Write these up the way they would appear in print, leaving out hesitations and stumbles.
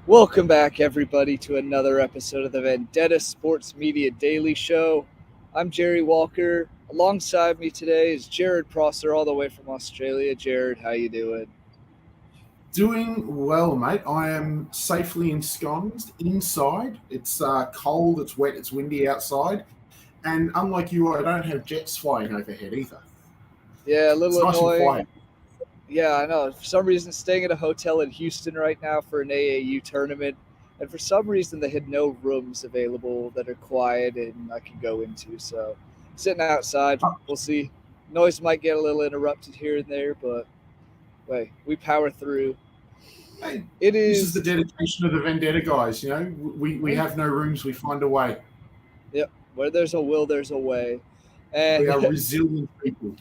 Welcome back, everybody, to another episode of the Vendetta Sports Media Daily Show. I'm Jerry Walker. Alongside me today is Jarrod Prosser, all the way from Australia. Jarrod, how you doing? Doing well, mate. I am safely ensconced inside. It's cold, it's wet, it's windy outside. And unlike you, I don't have jets flying overhead either. Yeah, a It's little nice and quiet. annoying. Yeah, I know. For some reason, staying at a hotel in Houston right now for an AAU tournament, and for some reason, they had no rooms available that are quiet and I can go into. So, sitting outside, we'll see. Noise might get a little interrupted here and there, but wait, we power through. Hey, It this is the is. dedication of the Vendetta guys. We have no rooms, we find a way. Yep. Where there's a will, there's a way. We And are resilient people.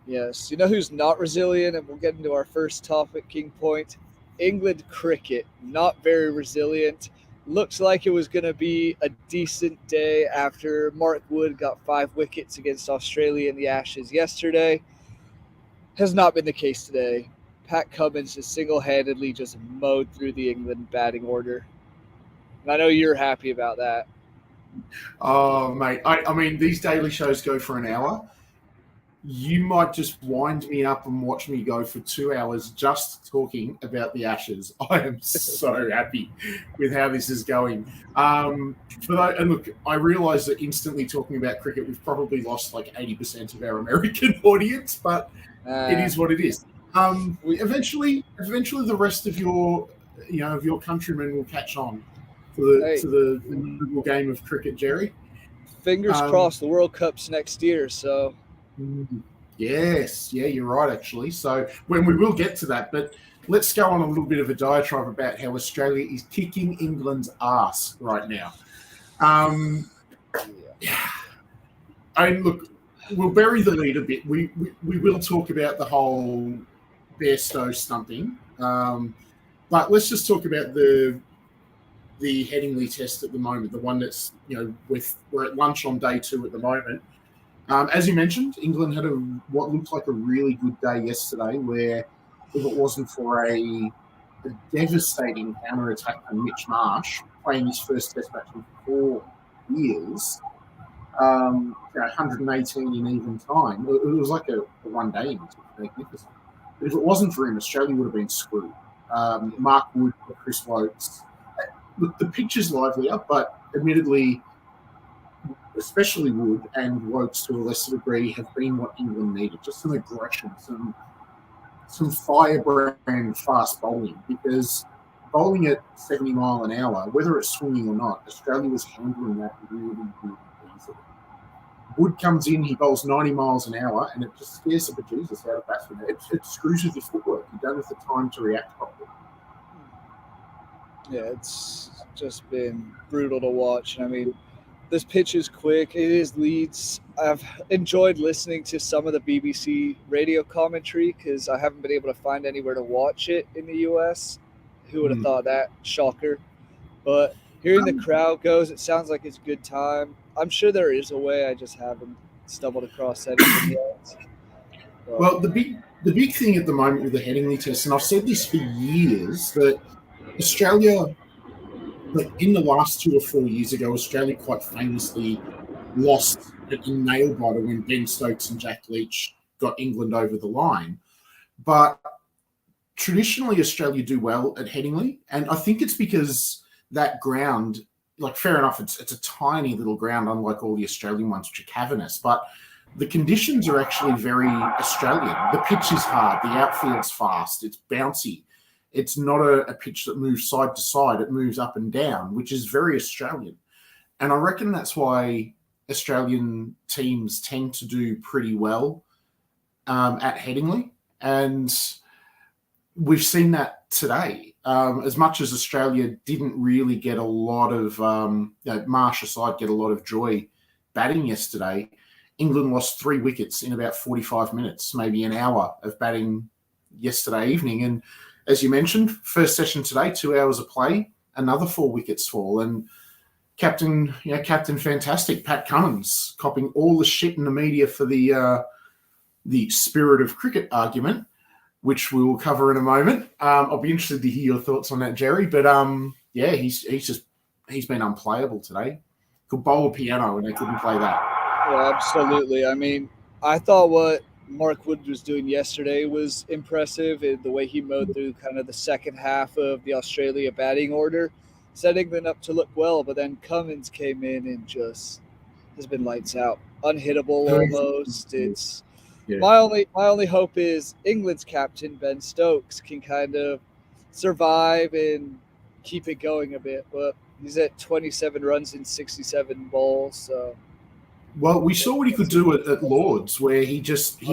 yes, you know who's not resilient? And we'll get into our first topic, King Point. England cricket, not very resilient. Looks like it was going to be a decent day after Mark Wood got 5 wickets against Australia in the Ashes yesterday. Has not been the case today. Pat Cummins just single handedly just mowed through the England batting order. And I know you're happy about that. Oh, mate. I mean, these daily shows go for an hour. You might just wind me up and watch me go for 2 hours just talking about the Ashes. I am so happy with how this is going. And look, I realise that instantly talking about cricket, we've probably lost like 80% of our American audience, but it Uh, is what it is. we, Eventually, the rest of your countrymen will catch on to the hey, to the noble game of cricket, Jerry. fingers Um, crossed the World Cup's next year. So Yes, yeah, you're right, actually. So when we will get to that, but let's go on a little bit of a diatribe about how Australia is kicking England's ass right now. Um, yeah. and look, we'll bury the lead a bit. We will talk about the whole Bairstow stumping, but let's just talk about the Headingley test at the moment, the one that's we're at lunch on day 2 at the moment. As you mentioned, England had what looked like a really good day yesterday, where if it wasn't for a devastating counter attack from Mitch Marsh, playing his first Test match in 4 years, 118 in even time, it was like a one day innings. Magnificent. But if it wasn't for him, Australia would have been screwed. Mark Wood, Chris Wokes. Look, the pitch is livelier, but admittedly, especially Wood and Wokes to a lesser degree, have been what England needed. Just some aggression, some firebrand fast bowling, because bowling at 70 mile an hour, whether it's swinging or not, Australia was handling that really, really easily. Wood comes in, he bowls 90 miles an hour, and it just scares the bejesus out of batsmen. It screws with your footwork. You don't have the time to react properly. Yeah, it's just been brutal to watch. I mean, this pitch is quick. It is Leeds. I've enjoyed listening to some of the BBC radio commentary because I haven't been able to find anywhere to watch it in the US. Who would have Mm. thought that? Shocker. But hearing the crowd goes, it sounds like it's a good time. I'm sure there is a way. I just haven't stumbled across anything yet. But Well, the big thing at the moment with the Headingley test, and I've said this for years, that Australia, like in the last 2 or 4 years ago, Australia quite famously lost in nail biter when Ben Stokes and Jack Leach got England over the line. But traditionally, Australia do well at Headingley, and I think it's because that ground, like fair enough, it's a tiny little ground, unlike all the Australian ones, which are cavernous, but the conditions are actually very Australian. The pitch is hard, the outfield's fast, it's bouncy. It's not a pitch that moves side to side, it moves up and down, which is very Australian. And I reckon that's why Australian teams tend to do pretty well at Headingley. And we've seen that today. As much as Australia didn't really get a lot of, Marsh aside, get a lot of joy batting yesterday, England lost 3 wickets in about 45 minutes, maybe an hour of batting yesterday evening. And as you mentioned, first session today, 2 hours of play, another 4 wickets fall. And Captain Fantastic, Pat Cummins, copping all the shit in the media for the spirit of cricket argument, which we will cover in a moment. I'll be interested to hear your thoughts on that, Jerry. But yeah, he's been unplayable today. Could bowl a piano and they couldn't play that. Yeah, absolutely. I mean, I thought what Mark Wood was doing yesterday was impressive in the way he mowed through kind of the second half of the Australia batting order, setting them up to look well. But then Cummins came in and just has been lights out, unhittable almost. It's Yeah. my only hope is England's captain Ben Stokes can kind of survive and keep it going a bit, but he's at 27 runs in 67 balls, so Well, we saw what he could do at Lords, where he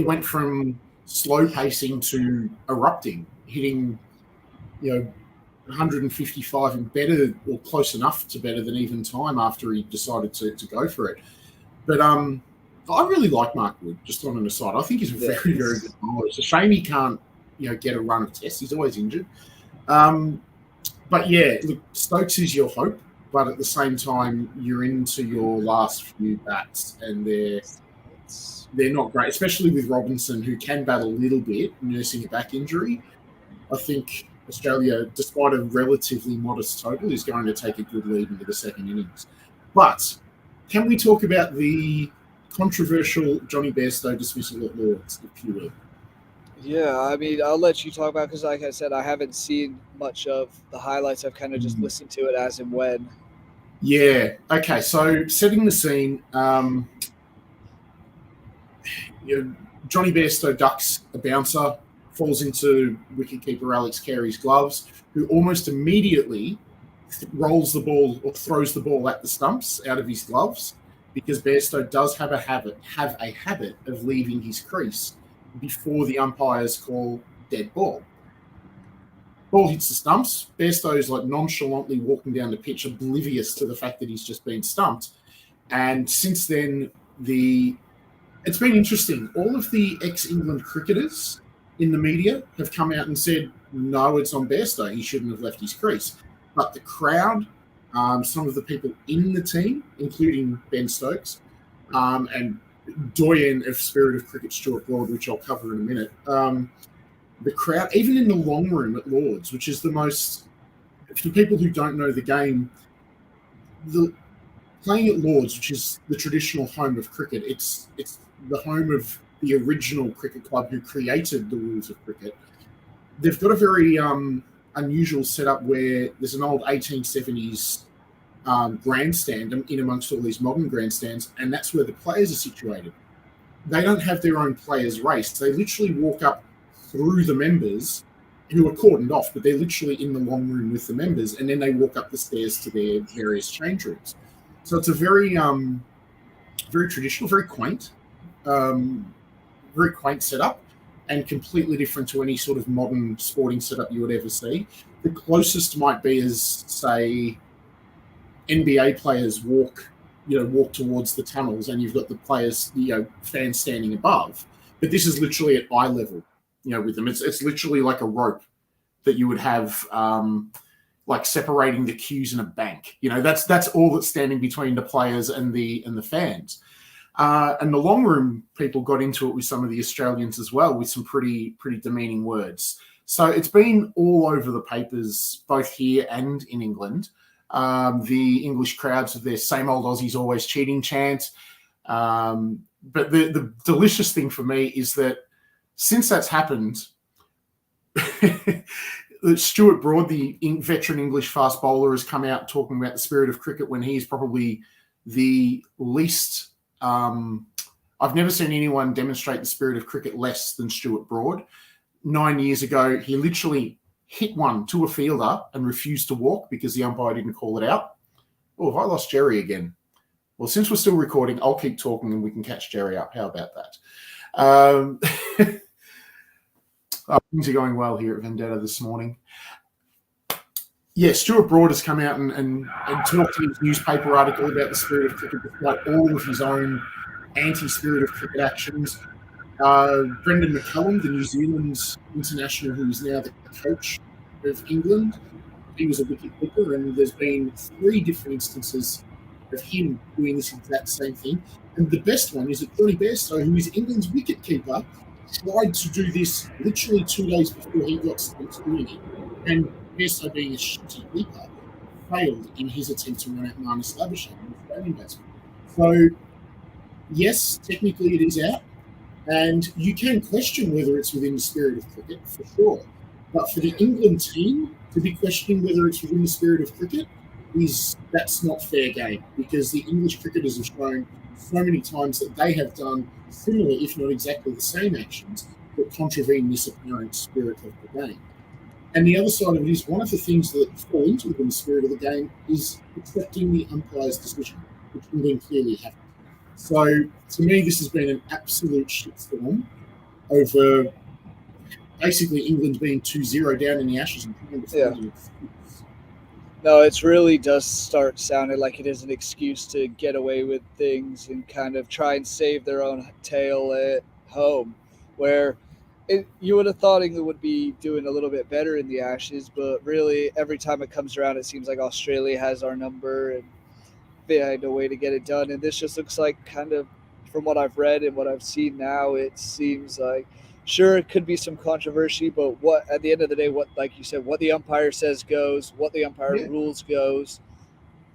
went from slow pacing to erupting, hitting 155 and better, or close enough to better than even time after he decided to go for it. But I really like Mark Wood, just on an aside. I think he's a very, very good bowler. It's a shame he can't get a run of tests. He's always injured. But yeah, look, Stokes is your hope, but at the same time, you're into your last few bats, and they're not great, especially with Robinson, who can bat a little bit, nursing a back injury. I think Australia, despite a relatively modest total, is going to take a good lead into the second innings. But can we talk about the controversial Johnny Bairstow dismissal at Lords, if you will? yeah, I mean, I'll let you talk about because, like I said, I haven't seen much of the highlights. I've kind of just listened to it as and when. Yeah. Okay. So setting the scene, Johnny Bairstow ducks a bouncer, falls into wicketkeeper Alex Carey's gloves, who almost immediately rolls the ball or throws the ball at the stumps out of his gloves, because Bairstow does have a habit of leaving his crease before the umpires call dead ball. Ball hits the stumps. Bairstow's like nonchalantly walking down the pitch, oblivious to the fact that he's just been stumped. And since then, it's been interesting. All of the ex-England cricketers in the media have come out and said, no, it's on Bairstow. He shouldn't have left his crease. But the crowd, some of the people in the team, including Ben Stokes, and doyen of Spirit of Cricket, Stuart Broad, which I'll cover in a minute, the crowd, even in the long room at Lords, which is the most, for people who don't know the game, playing at Lords, which is the traditional home of cricket, it's the home of the original cricket club who created the rules of cricket. They've got a very unusual setup where there's an old 1870s grandstand in amongst all these modern grandstands, and that's where the players are situated. They don't have their own players' race. They literally walk up through the members who are cordoned off, but they're literally in the long room with the members, and then they walk up the stairs to their various change rooms. So it's a very, very traditional, very quaint setup, and completely different to any sort of modern sporting setup you would ever see. The closest might be as, say, NBA players walk towards the tunnels, and you've got the players, fans standing above. But this is literally at eye level, with them. It's literally like a rope that you would have, like separating the queues in a bank. That's all that's standing between the players and the fans. And the long room people got into it with some of the Australians as well, with some pretty demeaning words. So it's been all over the papers, both here and in England. The English crowds with their same old Aussies always cheating chant. But the delicious thing for me is that since that's happened, Stuart Broad, the veteran English fast bowler, has come out talking about the spirit of cricket when he is probably the least... I've never seen anyone demonstrate the spirit of cricket less than Stuart Broad. 9 years ago, he literally hit one to a fielder and refused to walk because the umpire didn't call it out. Oh, have I lost Jerry again? Well, since we're still recording, I'll keep talking and we can catch Jerry up. How about that? Things are going well here at Vendetta this morning. Yeah, Stuart Broad has come out and talked in his newspaper article about the spirit of cricket, despite all of his own anti-spirit of cricket actions. Brendan McCullum, the New Zealand international who is now the coach of England, he was a wicket-keeper, and there's been 3 different instances of him doing this exact same thing. And the best one is that Johnny Bairstow, who is England's wicket-keeper, tried to do this literally 2 days before he got stumped doing it. And Bairstow, being a shitty keeper, failed in his attempt to run out Marnus Labuschagne, an Australian batsman. So, yes, technically it is out, and you can question whether it's within the spirit of cricket, for sure. But for the England team to be questioning whether it's within the spirit of cricket, that's not fair game, because the English cricketers have shown so many times that they have done similar, if not exactly the same actions that contravene this apparent spirit of the game. And the other side of it is, one of the things that fall into within the spirit of the game is accepting the umpire's decision, which England clearly haven't. So to me, this has been an absolute shitstorm over basically England being 2-0 down in the Ashes and trying to find an excuse. No, it really does start sounding like it is an excuse to get away with things and kind of try and save their own tail at home, where you would have thought England would be doing a little bit better in the Ashes, but really every time it comes around, it seems like Australia has our number and they had a way to get it done. And this just looks like, kind of from what I've read and what I've seen now, it seems like, sure, it could be some controversy, but what at the end of the day, what, like you said, what the umpire says goes, what the umpire rules goes.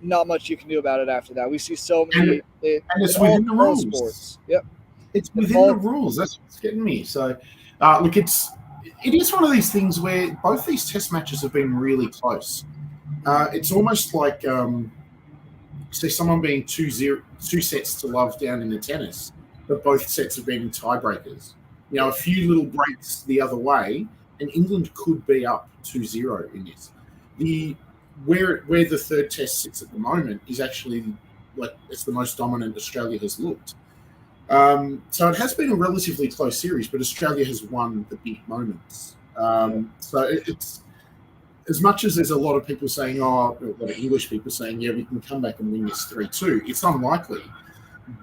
Not much you can do about it after that. We see so many, and it's within the rules. Sports. Yep, it's within the rules. That's what's getting me. So, look, it is one of these things where both these Test matches have been really close. It's almost like, say, someone being 2-0, 2 sets to love down in the tennis, but both sets have been tiebreakers. You know, a few little breaks the other way, and England could be up 2-0 in this. Where the third Test sits at the moment is actually like it's the most dominant Australia has looked. So it has been a relatively close series, but Australia has won the big moments. So it's as much as there's a lot of people saying, a lot of English people saying, yeah, we can come back and win this 3-2. It's unlikely,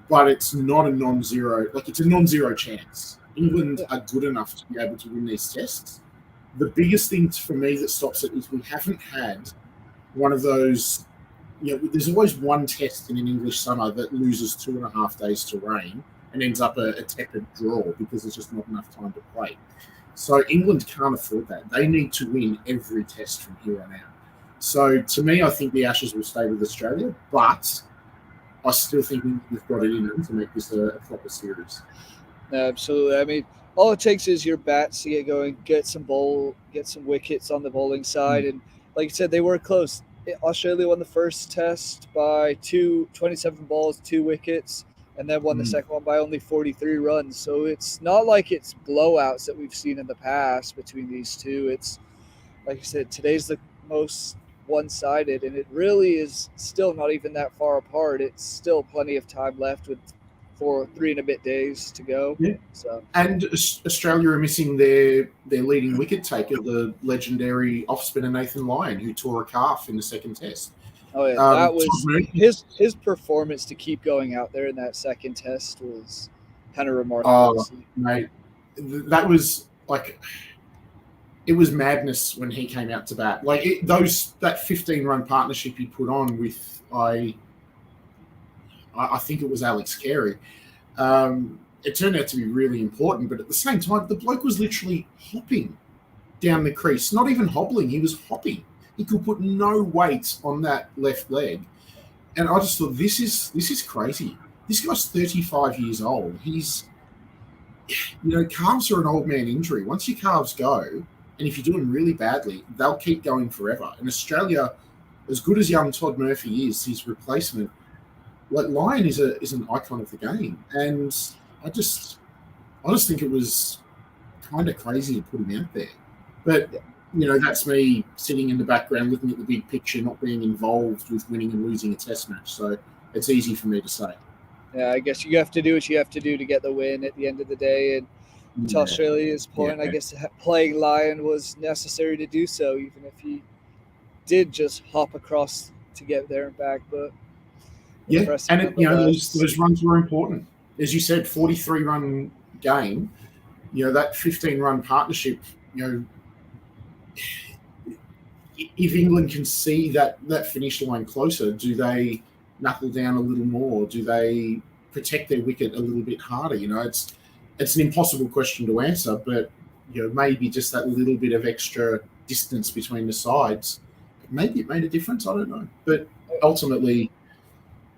but it's not a non-zero. Like, it's a non-zero chance. England are good enough to be able to win these tests. The biggest thing for me that stops it is we haven't had one of those. You know, there's always one test in an English summer that loses 2.5 days to rain and ends up a tepid draw because there's just not enough time to play. So England can't afford that. They need to win every test from here on out. So to me, I think the Ashes will stay with Australia, but I still think we've got it in them to make this a proper series. Absolutely. I mean, all it takes is your bats to get going, get some wickets on the bowling side, and like you said, they were close. Australia won the first test by 27 balls, 2 wickets, and then won the second one by only 43 runs. So it's not like it's blowouts that we've seen in the past between these two. It's, like you said, today's the most one-sided, and it really is still not even that far apart. It's still plenty of time left for 3 and a bit days to go. Yeah. So, and Australia are missing their leading wicket taker, the legendary off-spinner Nathan Lyon, who tore a calf in the second test. Oh yeah, that was his performance to keep going out there in that second test was kind of remarkable. Oh, mate, that was like, it was madness when he came out to bat. Like that 15-run partnership he put on with I think it was Alex Carey. It turned out to be really important, but at the same time, the bloke was literally hopping down the crease, not even hobbling. He was hopping. He could put no weight on that left leg, and I just thought, this is crazy. This guy's 35 years old. He's, calves are an old man injury. Once your calves go, and if you're doing really badly, they'll keep going forever. And Australia, as good as young Todd Murphy is, his replacement, like Lyon is an icon of the game, and I just think it was kind of crazy to put him out there. But that's me sitting in the background looking at the big picture, not being involved with winning and losing a test match. So it's easy for me to say. Yeah, I guess you have to do what you have to do to get the win at the end of the day. And to Australia's point, I guess playing Lyon was necessary to do so, even if he did just hop across to get there and back. But yeah, and those runs were important. As you said, 43-run game. That 15-run partnership. If England can see that finish line closer, do they knuckle down a little more? Do they protect their wicket a little bit harder? It's an impossible question to answer, but maybe just that little bit of extra distance between the sides maybe it made a difference. I don't know. But ultimately,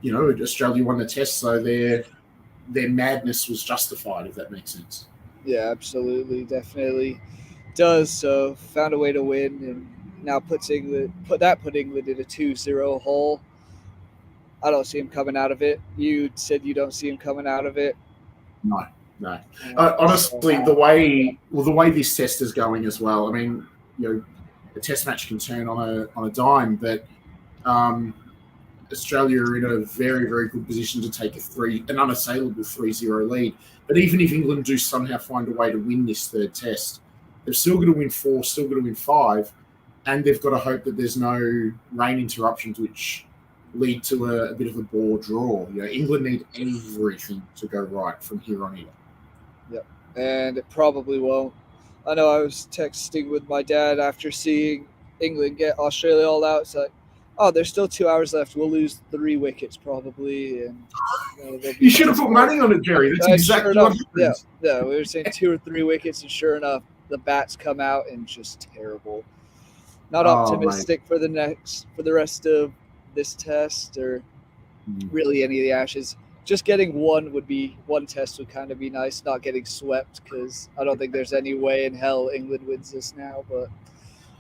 Australia won the test, so their madness was justified, if that makes sense. Yeah, absolutely, definitely does. So found a way to win, and now put England in a 2-0 hole. I don't see him coming out of it. You said you don't see him coming out of it. No, no. So, Honestly, the way this test is going as well. I mean, a test match can turn on a dime, but Australia are in a very, very good position to take an unassailable 3-0 lead. But even if England do somehow find a way to win this third test, they're still going to win 4, still going to win 5, and they've got to hope that there's no rain interruptions, which lead to a bit of a bore draw. England need everything to go right from here on in. Yep, and it probably won't. I know I was texting with my dad after seeing England get Australia all out. It's like, oh, there's still 2 hours left. We'll lose 3 wickets probably, and you should have put money on it, Jerry. That's exactly what happens. Yeah, we were saying 2 or 3 wickets, and sure enough, the bats come out and just terrible. Not optimistic for the rest of this test or really any of the Ashes. Just getting one test would kind of be nice. Not getting swept, because I don't think there's any way in hell England wins this now. But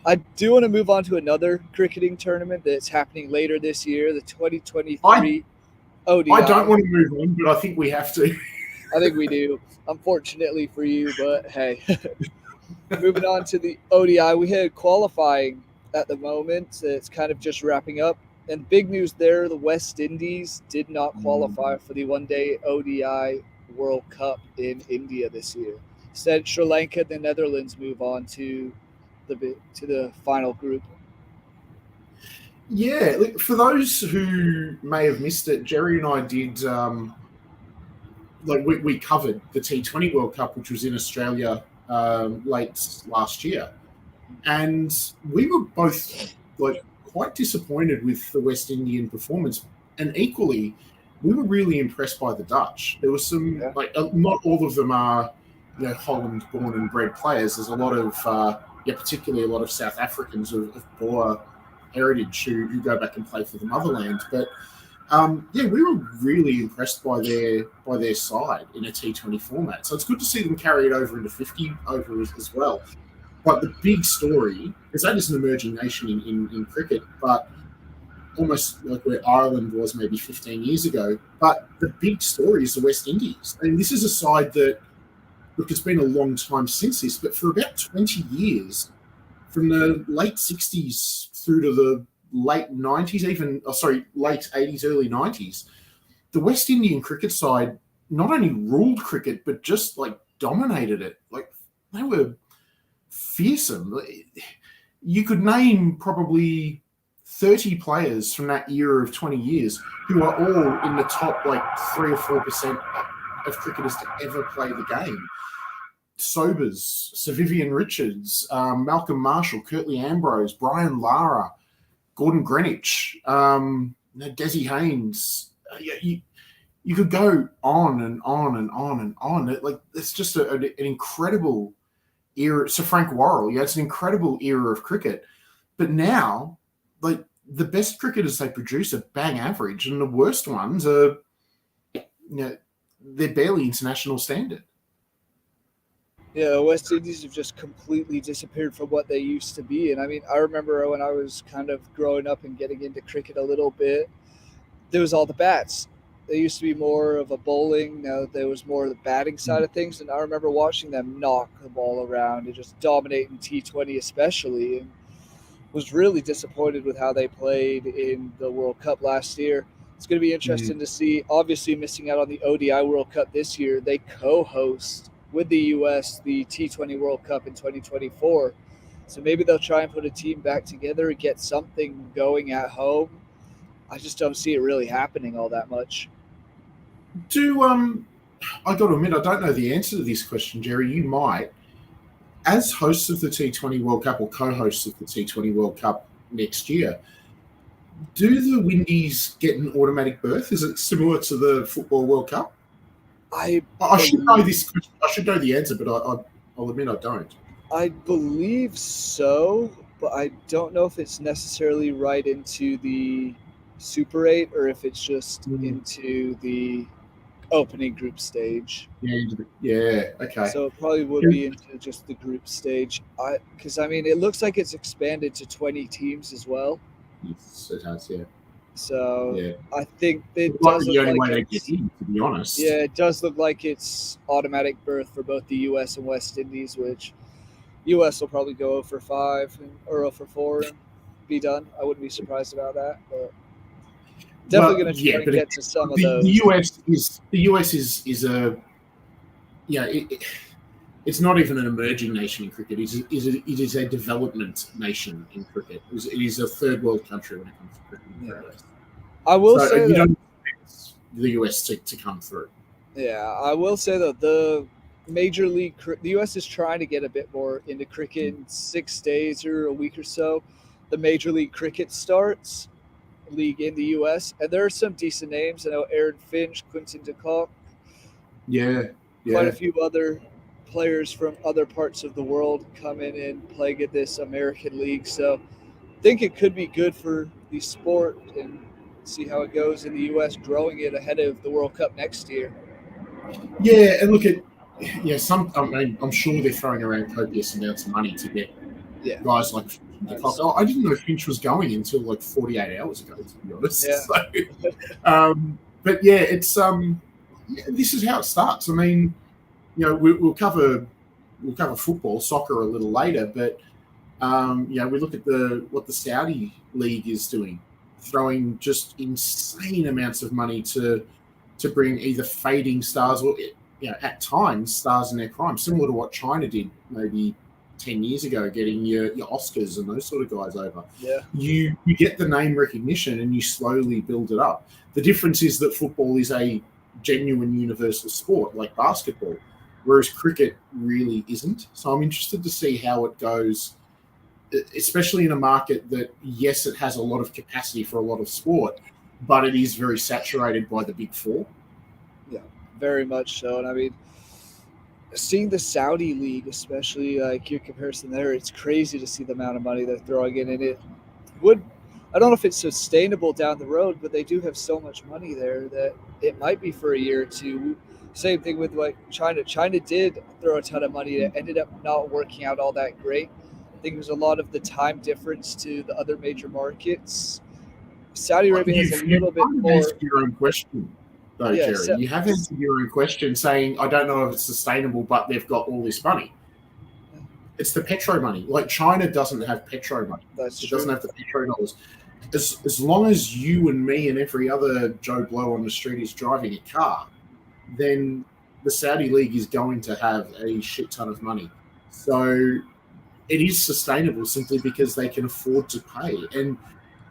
I do want to move on to another cricketing tournament that's happening later this year, the 2023 ODI. I don't want to move on, but I think we have to. I think we do, unfortunately for you, but hey. Moving on to the ODI, we had qualifying at the moment. It's kind of just wrapping up. And big news there, the West Indies did not qualify for the one-day ODI World Cup in India this year. Instead, Sri Lanka and the Netherlands move on to the final group. Yeah, for those who may have missed it, Jerry and I did, we covered the T20 World Cup, which was in Australia late last year. And we were both quite disappointed with the West Indian performance, and equally, we were really impressed by the Dutch. There was some not all of them are Holland born and bred players. There's a lot of particularly a lot of South Africans of Boer heritage who go back and play for the motherland. But we were really impressed by their side in a T20 format. So it's good to see them carry it over into 50 over as well. But the big story, because that is an emerging nation in cricket, but almost like where Ireland was maybe 15 years ago. But the big story is the West Indies. And this is a side that, look, it's been a long time since this, but for about 20 years, from the late 60s through to the late 90s, late 80s, early 90s, the West Indian cricket side not only ruled cricket, but just dominated it. They were fearsome. You could name probably 30 players from that era of 20 years who are all in the top 3 or 4% of cricketers to ever play the game. Sobers, Sir Vivian Richards, Malcolm Marshall, Curtly Ambrose, Brian Lara, Gordon Greenwich, Desi Haynes. You could go on and on and on and on. It's just an incredible era. Sir Frank Worrell, it's an incredible era of cricket. But now, the best cricketers they produce are bang average, and the worst ones are, they're barely international standard. Yeah, the West Indies have just completely disappeared from what they used to be. And I mean, I remember when I was kind of growing up and getting into cricket a little bit, there was all the bats. They used to be more of a bowling. Now there was more of the batting side of things. And I remember watching them knock the ball around and just dominate in T20 especially. And was really disappointed with how they played in the World Cup last year. It's going to be interesting to see. Obviously missing out on the ODI World Cup this year. They co-host with the U.S. the T20 World Cup in 2024. So maybe they'll try and put a team back together and get something going at home. I just don't see it really happening all that much. I got to admit, I don't know the answer to this question, Jerry. You might. As hosts of the T20 World Cup or co-hosts of the T20 World Cup next year, do the Windies get an automatic berth? Is it similar to the Football World Cup? I should know this. I should know the answer, but I'll admit I don't. I believe so, but I don't know if it's necessarily right into the Super 8 or if it's just Mm. into the opening group stage. Yeah. Okay. So it probably would be into just the group stage. Because I mean, it looks like it's expanded to 20 teams as well. Yes, it has. Yeah. So Yeah. I think It it might does be the look only like way to get it's in, to be honest. yeah, it does look like it's automatic berth for both the U.S. and West Indies, which U.S. will probably go 0 for 5 or 0 for 4 and be done. I wouldn't be surprised about that, but definitely Well, going to yeah, try and but get to some of the those. US is a yeah. It's not even an emerging nation in cricket. It is a development nation in cricket. It is a third world country when it comes to cricket in Yeah. the US. I will So say you that don't expect the US to come through. Yeah, I will say that the major league, the U.S. is trying to get a bit more into cricket in 6 days or a week or so. The Major League Cricket starts league in the U.S. and there are some decent names. I know Aaron Finch, Quinton de Kock, Yeah, quite a yeah. few other players from other parts of the world come in and play at this American league. So I think it could be good for the sport and see how it goes in the U.S. growing it ahead of the World Cup next year. Yeah, and look at I mean, I'm sure they're throwing around copious amounts of money to get Yeah, guys like Finch and Cock. Oh, I didn't know Finch was going until like 48 hours ago, to be honest. yeah. So, but yeah, it's yeah, this is how it starts. I mean, we'll cover football, soccer a little later, but we look at what the Saudi league is doing, throwing just insane amounts of money to bring either fading stars or at times stars in their prime, similar to what China did maybe 10 years ago, getting your Oscars and those sort of guys over. Yeah. You get the name recognition and you slowly build it up. The difference is that football is a genuine universal sport like basketball, whereas cricket really isn't. So I'm interested to see how it goes, especially in a market that, yes, it has a lot of capacity for a lot of sport, but it is very saturated by the big four. Yeah, very much so. And I mean, seeing the Saudi league, especially like your comparison there, it's crazy to see the amount of money they're throwing in. And it would, I don't know if it's sustainable down the road, but they do have so much money there that it might be for a year or two. Same thing with like China. China did throw a ton of money. It ended up not working out all that great. I think there's a lot of the time difference to the other major markets. Saudi Well, Arabia has a you've little bit kind of more. answered your own question, though, Yeah, Jerry. You have answered your own question saying, I don't know if it's sustainable, but they've got all this money. It's the petro money. Like China doesn't have petro money. That's It true. doesn't have the petro dollars. As long as you and me and every other Joe Blow on the street is driving a car, then the Saudi league is going to have a shit ton of money. So it is sustainable simply because they can afford to pay. And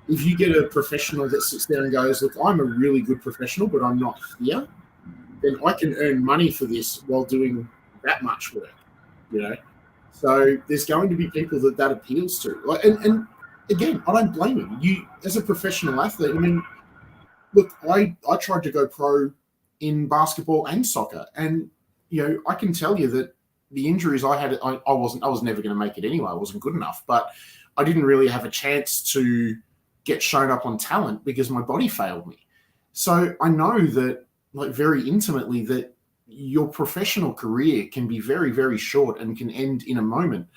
if you get a professional that sits there and goes, look, I'm a really good professional, but I'm not here, then I can earn money for this while doing that much work, you know? So there's going to be people that appeals to. And again, I don't blame you. You, as a professional athlete, I mean, look, I tried to go pro in basketball and soccer. And, I can tell you that the injuries I had, I was never going to make it anyway. I wasn't good enough, but I didn't really have a chance to get shown up on talent because my body failed me. So I know that, like, very intimately, that your professional career can be very, very short and can end in a moment.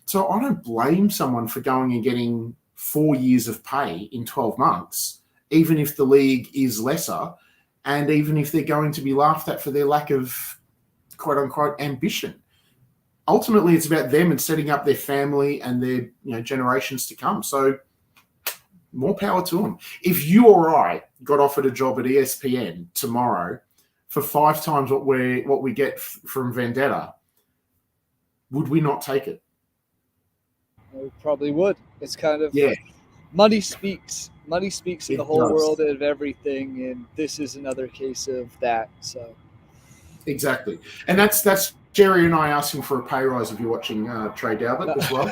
So I don't blame someone for going and getting 4 years of pay in 12 months, even if the league is lesser and even if they're going to be laughed at for their lack of quote unquote ambition. Ultimately, it's about them and setting up their family and their generations to come. So more power to them. If you or I got offered a job at ESPN tomorrow for 5 times what we get from Vendetta, would we not take it? We probably would. It's kind of Yeah, money speaks. Money speaks in the it whole world does. of everything, and this is another case of that. So Exactly. And that's Jerry and I asking for a pay rise if you're watching Trade Albert as well.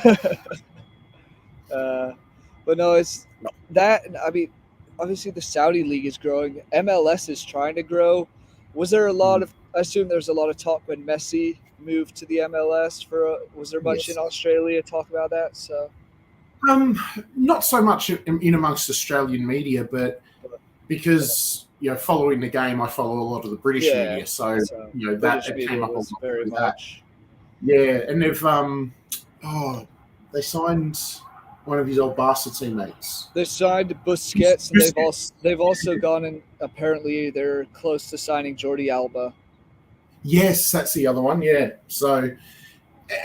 but no, it's that. I mean, obviously the Saudi league is growing. MLS is trying to grow. Was there a lot of? I assume there's a lot of talk when Messi moved to the MLS. Was there much in Yes. Australia talk about that? So Not so much in amongst Australian media, but because following the game, I follow a lot of the British media, so that British it media came up a was lot very through that. much. Yeah, and they signed one of his old Barca teammates. They signed Busquets, and they've also gone and apparently they're close to signing Jordi Alba. Yes, that's the other one. Yeah, so.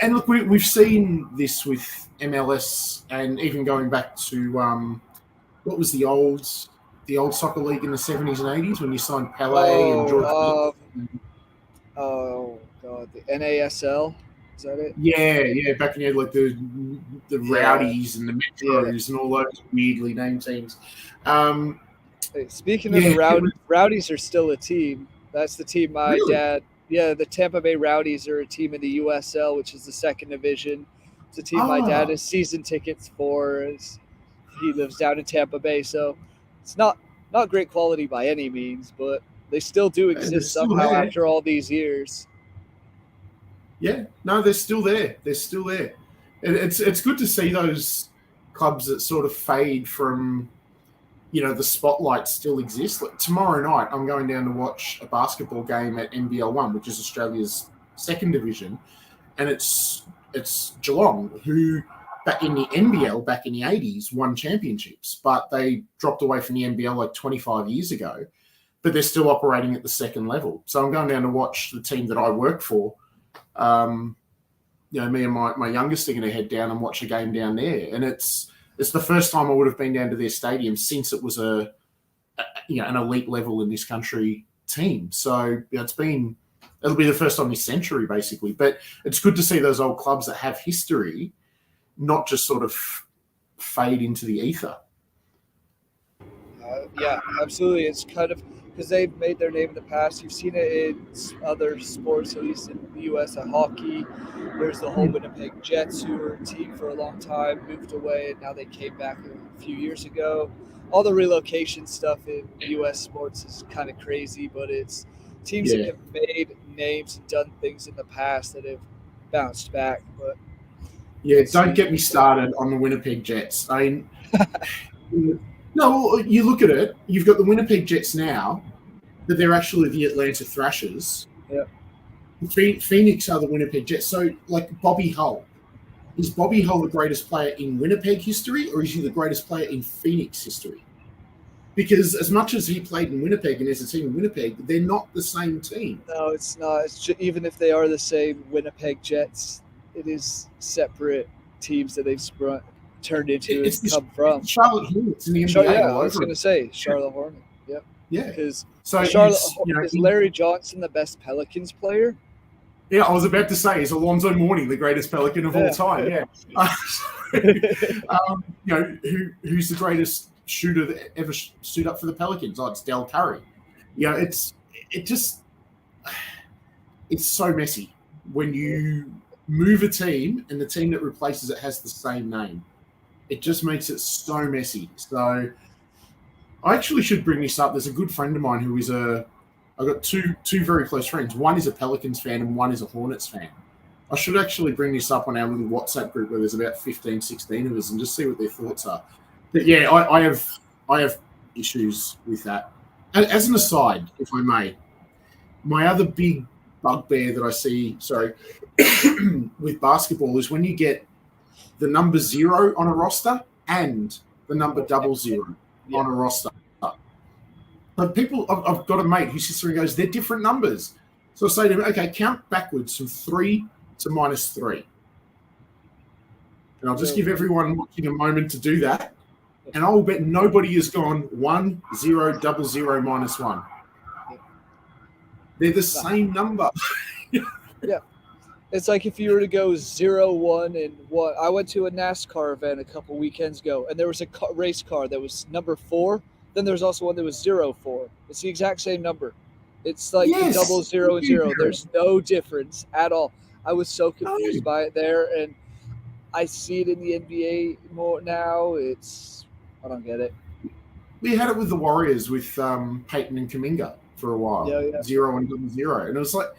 And look, we've seen this with MLS, and even going back to what was the old soccer league in the 70s and 80s when you signed Pele and George. Oh God, the NASL, is that it? Yeah, back in like the Rowdies and the Metros and all those weirdly named teams. Speaking of the Rowdies, are still a team. That's the team my dad. Yeah, the Tampa Bay Rowdies are a team in the USL, which is the second division. It's a team my dad has season tickets for. He lives down in Tampa Bay, so it's not great quality by any means, but they still do exist somehow after all these years. Yeah, no, they're still there. They're still there. It's good to see those clubs that sort of fade from, the spotlight still exists. Like tomorrow night, I'm going down to watch a basketball game at NBL 1, which is Australia's second division, and it's Geelong, who back in the NBL back in the 80s won championships, but they dropped away from the NBL like 25 years ago, but they're still operating at the second level. So I'm going down to watch the team that I work for. Me and my youngest are going to head down and watch a game down there, and it's the first time I would have been down to their stadium since it was an elite level in this country team. So it'll be the first time this century basically. But it's good to see those old clubs that have history not just sort of fade into the ether. Yeah, absolutely. It's kind of because they've made their name in the past. You've seen it in other sports, at least in the U.S. at hockey. There's the whole Winnipeg Jets, who were a team for a long time, moved away, and now they came back a few years ago. All the relocation stuff in U.S. sports is kind of crazy, but it's teams that have made names and done things in the past that have bounced back. But don't get me started on the Winnipeg Jets. I mean, no, you look at it. You've got the Winnipeg Jets now, but they're actually the Atlanta Thrashers. Yeah. Phoenix are the Winnipeg Jets. So, like Bobby Hull. Is Bobby Hull the greatest player in Winnipeg history, or is he the greatest player in Phoenix history? Because as much as he played in Winnipeg and there's a team in Winnipeg, they're not the same team. No, it's not. Even if they are the same Winnipeg Jets, it is separate teams that they've turned into and come from. Charlotte Hornets in the NBA. Yeah, I was going to say Charlotte Hornets. Yep. Yeah. Because Charlotte is Larry Johnson the best Pelicans player? Yeah, I was about to say, is Alonzo Mourning the greatest Pelican of all time? Yeah. Who's the greatest shooter that ever stood up for the Pelicans? Oh, it's Del Curry. It's so messy when you move a team and the team that replaces it has the same name. It just makes it so messy. So I actually should bring this up. There's a good friend of mine who is I've got two very close friends. One is a Pelicans fan and one is a Hornets fan. I should actually bring this up on our little WhatsApp group where there's about 15, 16 of us and just see what their thoughts are. But yeah, I have issues with that. And as an aside, if I may, my other big bugbear that I see, with basketball is when you get the number 0 on a roster and the number 00 on a roster. But I've got a mate who sits there and goes, they're different numbers. So I say to him, okay, count backwards from 3 to -3. And I'll just give everyone watching a moment to do that. And I will bet nobody has gone 1, 0, 00, -1. They're the same number. Yeah. It's like if you were to go 0, 1, and 1. I went to a NASCAR event a couple weekends ago, and there was a race car that was number 4. Then there's also one that was 04. It's the exact same number. It's like 00 and 0. There's no difference at all. I was so confused by it there, and I see it in the NBA more now. I don't get it. We had it with the Warriors with Peyton and Kuminga for a while. Yeah. 0 and 00. And it was like,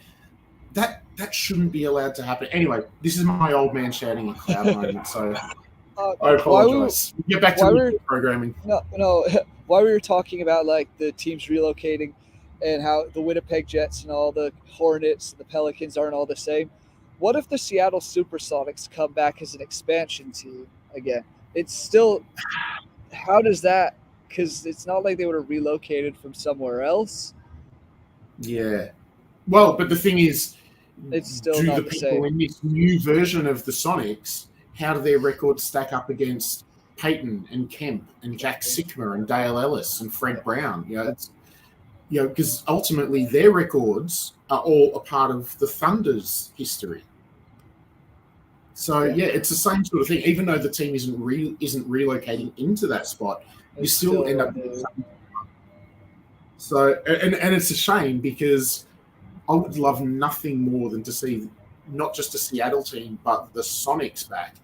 that shouldn't be allowed to happen. Anyway, this is my old man shouting at cloud moment. So I Why apologize. Get back to why the we're programming. no why we were talking about like the teams relocating and how the Winnipeg Jets and all the Hornets and the Pelicans aren't all the same. What if the Seattle Supersonics come back as an expansion team again? It's still how does that? Because it's not like they would have relocated from somewhere else. Yeah. Well, but the thing is, It's still do the not the people same. in this new version of the Sonics, how do their records stack up against Peyton and Kemp and Jack Sikma and Dale Ellis and Fred Brown? Because ultimately their records are all a part of the Thunder's history. So Yeah, it's the same sort of thing. Even though the team isn't relocating into that spot, you it's still still end up right with the there. same. So and it's a shame because I would love nothing more than to see not just a Seattle team but the Sonics back,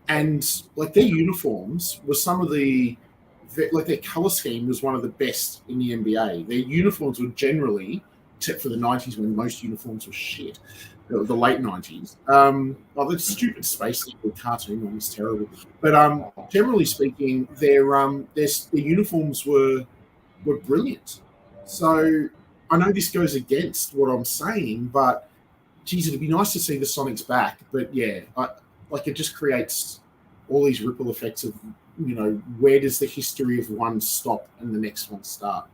and like their uniforms were some of like their color scheme was one of the best in the NBA. Their uniforms were generally, except for the '90s when most uniforms were shit, the late '90s. Well, the stupid Space Eagle cartoon one was terrible, but generally speaking, their uniforms were brilliant. So I know this goes against what I'm saying, but geez, it'd be nice to see the Sonics back. But yeah, like it just creates all these ripple effects of where does the history of one stop and the next one start?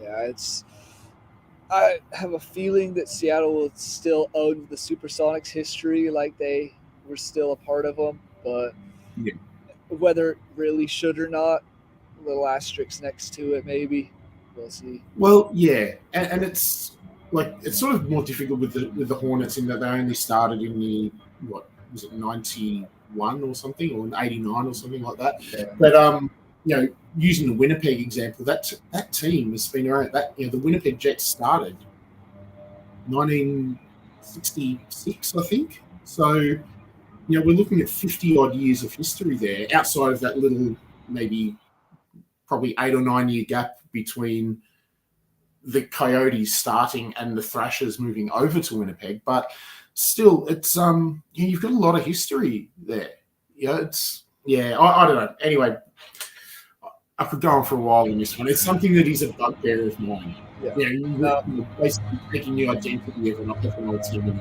Yeah, it's. I have a feeling that Seattle will still own the Supersonics history, like they were still a part of them. But Yeah. whether it really should or not, little asterisks next to it, maybe we'll see. Well, yeah, and it's like it's sort of more difficult with the Hornets in that they only started in the what was it 91 or something or 89 or something like that. Yeah. But using the Winnipeg example, that team has been around. The Winnipeg Jets started 1966, I think. So we're looking at 50 odd years of history there, outside of that little maybe probably 8 or 9 year gap between the Coyotes starting and the Thrashers moving over to Winnipeg, but still, it's you've got a lot of history there. I don't know. Anyway, I could go on for a while on this one. It's something that is a bugbear of mine. Yeah. You're basically taking the identity of an old team.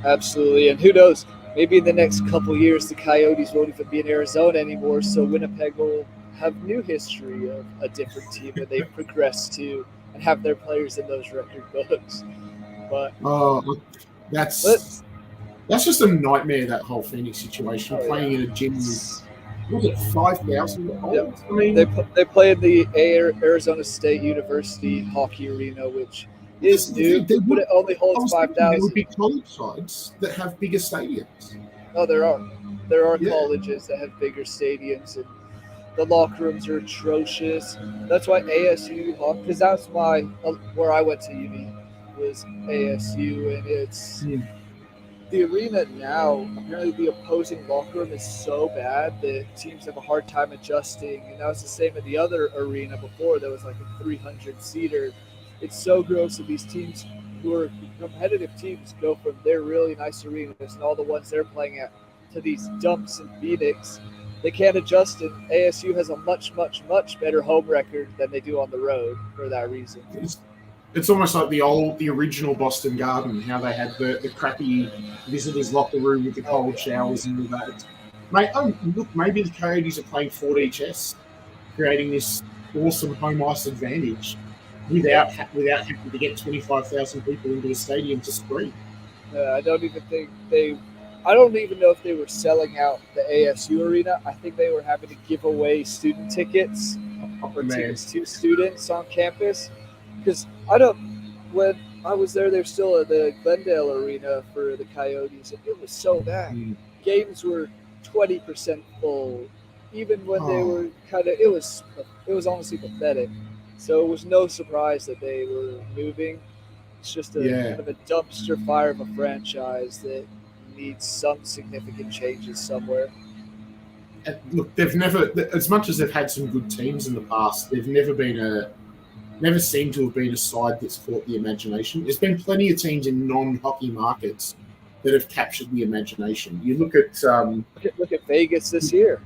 Absolutely, and who knows? Maybe in the next couple years, the Coyotes won't even be in Arizona anymore. So Winnipeg will have new history of a different team that they've progressed to and have their players in those record books. But that's just a nightmare. That whole Phoenix situation, playing in a gym with was it 5,000? Yep. I mean, they play in the Arizona State University hockey arena, which is new, but it only holds 5,000. There would be college sides that have bigger stadiums. Oh, there are Yeah. colleges that have bigger stadiums, and the locker rooms are atrocious. That's why ASU, because that's where I went to uni was ASU, and it's the arena now. Apparently, the opposing locker room is so bad that teams have a hard time adjusting, and that was the same at the other arena before. There was like a 300 seater. It's so gross that these teams who are competitive teams go from their really nice arenas and all the ones they're playing at to these dumps in Phoenix. They can't adjust, and ASU has a much, much, much better home record than they do on the road for that reason. It's almost like the original Boston Garden, how they had the crappy visitors' locker room with the cold showers and all that. Mate, look, maybe the Coyotes are playing 4D chess, creating this awesome home ice advantage without having to get 25,000 people into a stadium to scream. I don't even know if they were selling out the ASU arena. I think they were having to give away student tickets or tickets to students on campus. Because when I was there, they were still at the Glendale arena for the Coyotes, and it was so bad. Games were 20% full, even when they were it was honestly pathetic. So it was no surprise that they were moving. It's just kind of a dumpster fire of a franchise that needs some significant changes somewhere. And look, they've never, as much as they've had some good teams in the past, they've never seemed to have been a side that's caught the imagination. There's been plenty of teams in non-hockey markets that have captured the imagination. You look at Look at Vegas this year.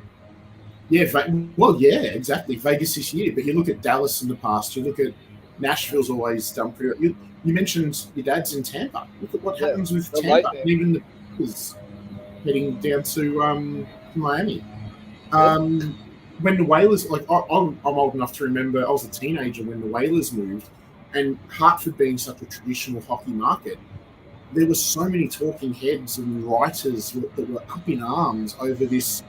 yeah, exactly. Vegas this year, but you look at Dallas in the past. You look at Nashville's always done pretty. You mentioned your dad's in Tampa. Look at what happens with the Tampa. Lightning. Even the Packers heading down to Miami. When the Whalers, I'm old enough to remember, I was a teenager when the Whalers moved, and Hartford being such a traditional hockey market, there were so many talking heads and writers that were up in arms over this,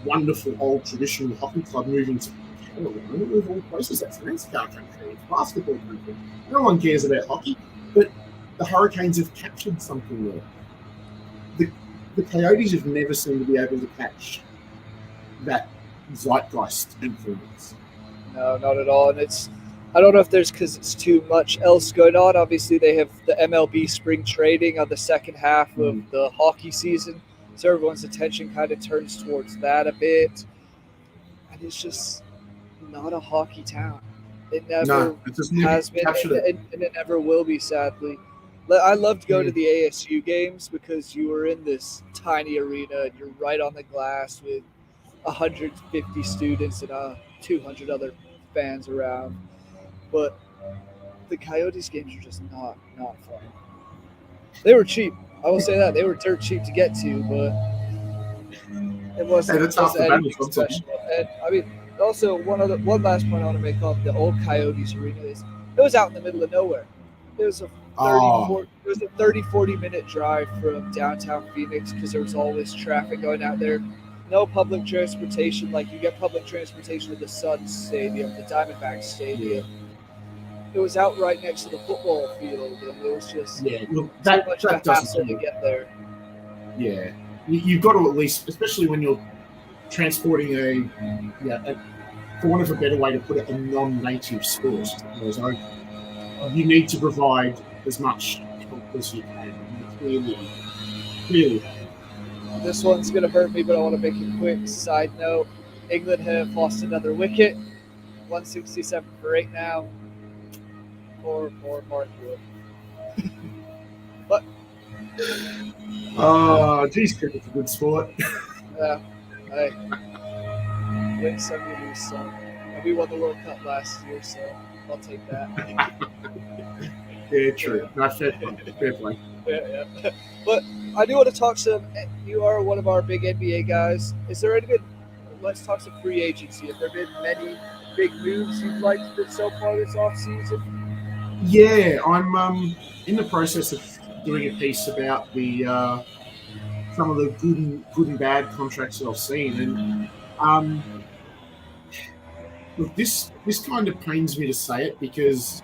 wonderful old traditional hockey club moving to Carolina of all places. That's an NASCAR country, it's basketball country. No one cares about hockey, but the Hurricanes have captured something there. The Coyotes have never seemed to be able to catch that zeitgeist influence. No, not at all. And I don't know if because it's too much else going on. Obviously, they have the MLB spring trading on the second half of the hockey season. So everyone's attention kind of turns towards that a bit. And it's just not a hockey town. It never has been, and it never will be, sadly. I loved going to the ASU games because you were in this tiny arena and you're right on the glass with 150 students and 200 other fans around. But the Coyotes games are just not fun. They were cheap. I will say that. They were dirt cheap to get to, but it wasn't anything special. And I mean, also one last point I want to make on the old Coyotes arena is it was out in the middle of nowhere. It was a 30-40 minute drive from downtown Phoenix because there was always traffic going out there. No public transportation. Like you get public transportation at the Suns Stadium, the Diamondbacks Stadium. It was out right next to the football field, and it was just too much of a hassle to get there. Yeah, you've got to at least, especially when you're transporting for want of a better way to put it, a non-native sport. You need to provide as much help as you can. Clearly. This one's going to hurt me, but I want to make a quick side note. England have lost another wicket. 167 for 8 now. Poor Mark Wood. But geez, cricket's a good sport. Yeah. Hey. Win some, you lose some. And we won the World Cup last year, so I'll take that. Yeah, true. Not fair play. Yeah. But I do want to talk some. You are one of our big NBA guys. Is there let's talk some free agency. Have there been many big moves you've liked so far this offseason? Yeah, I'm in the process of doing a piece about the some of the good and bad contracts that I've seen, and look, this kind of pains me to say it because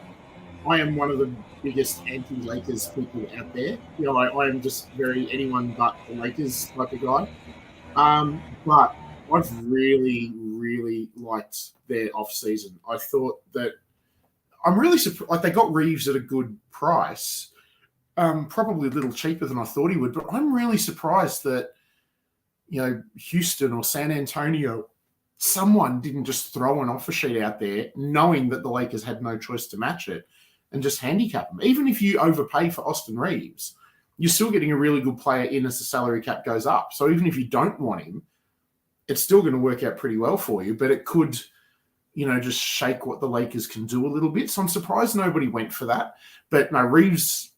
I am one of the biggest anti-Lakers people out there. I am just very anyone but the Lakers type of guy. But I've really, really liked their off-season. I thought that I'm really surprised. Like they got Reeves at a good price, probably a little cheaper than I thought he would. But I'm really surprised that Houston or San Antonio, someone didn't just throw an offer sheet out there, knowing that the Lakers had no choice to match it, and just handicap them. Even if you overpay for Austin Reeves, you're still getting a really good player in as the salary cap goes up. So even if you don't want him, it's still going to work out pretty well for you. But it could, just shake what the Lakers can do a little bit. So I'm surprised nobody went for that. But no, Reeves,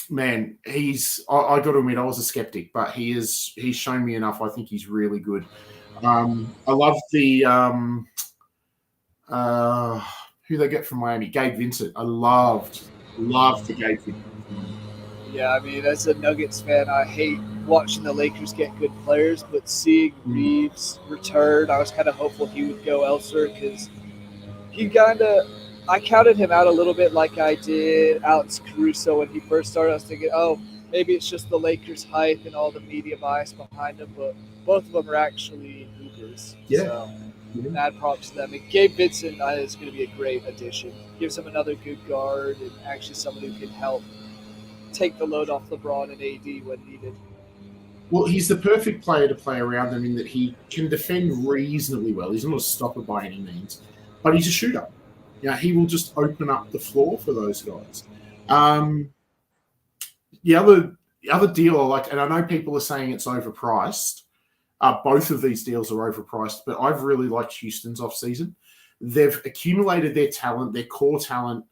man, I got to admit, I was a skeptic, but he's shown me enough. I think he's really good. I love the who they get from Miami, Gabe Vincent. I loved the Gabe Vincent. Yeah, I mean, as a Nuggets fan, I hate watching the Lakers get good players, but seeing Reeves return, I was kind of hopeful he would go elsewhere because I counted him out a little bit like I did Alex Caruso when he first started. I was thinking, maybe it's just the Lakers hype and all the media bias behind him, but both of them are actually hoopers. Yeah. So, mad props to them. And Gabe Vincent is going to be a great addition. Gives him another good guard and actually someone who can help take the load off LeBron and AD when needed. Well, he's the perfect player to play around them in that he can defend reasonably well. He's not a stopper by any means, but he's a shooter. He will just open up the floor for those guys. the other deal I like, and I know people are saying it's overpriced. Both of these deals are overpriced, but I've really liked Houston's offseason. They've accumulated their talent, their core talent,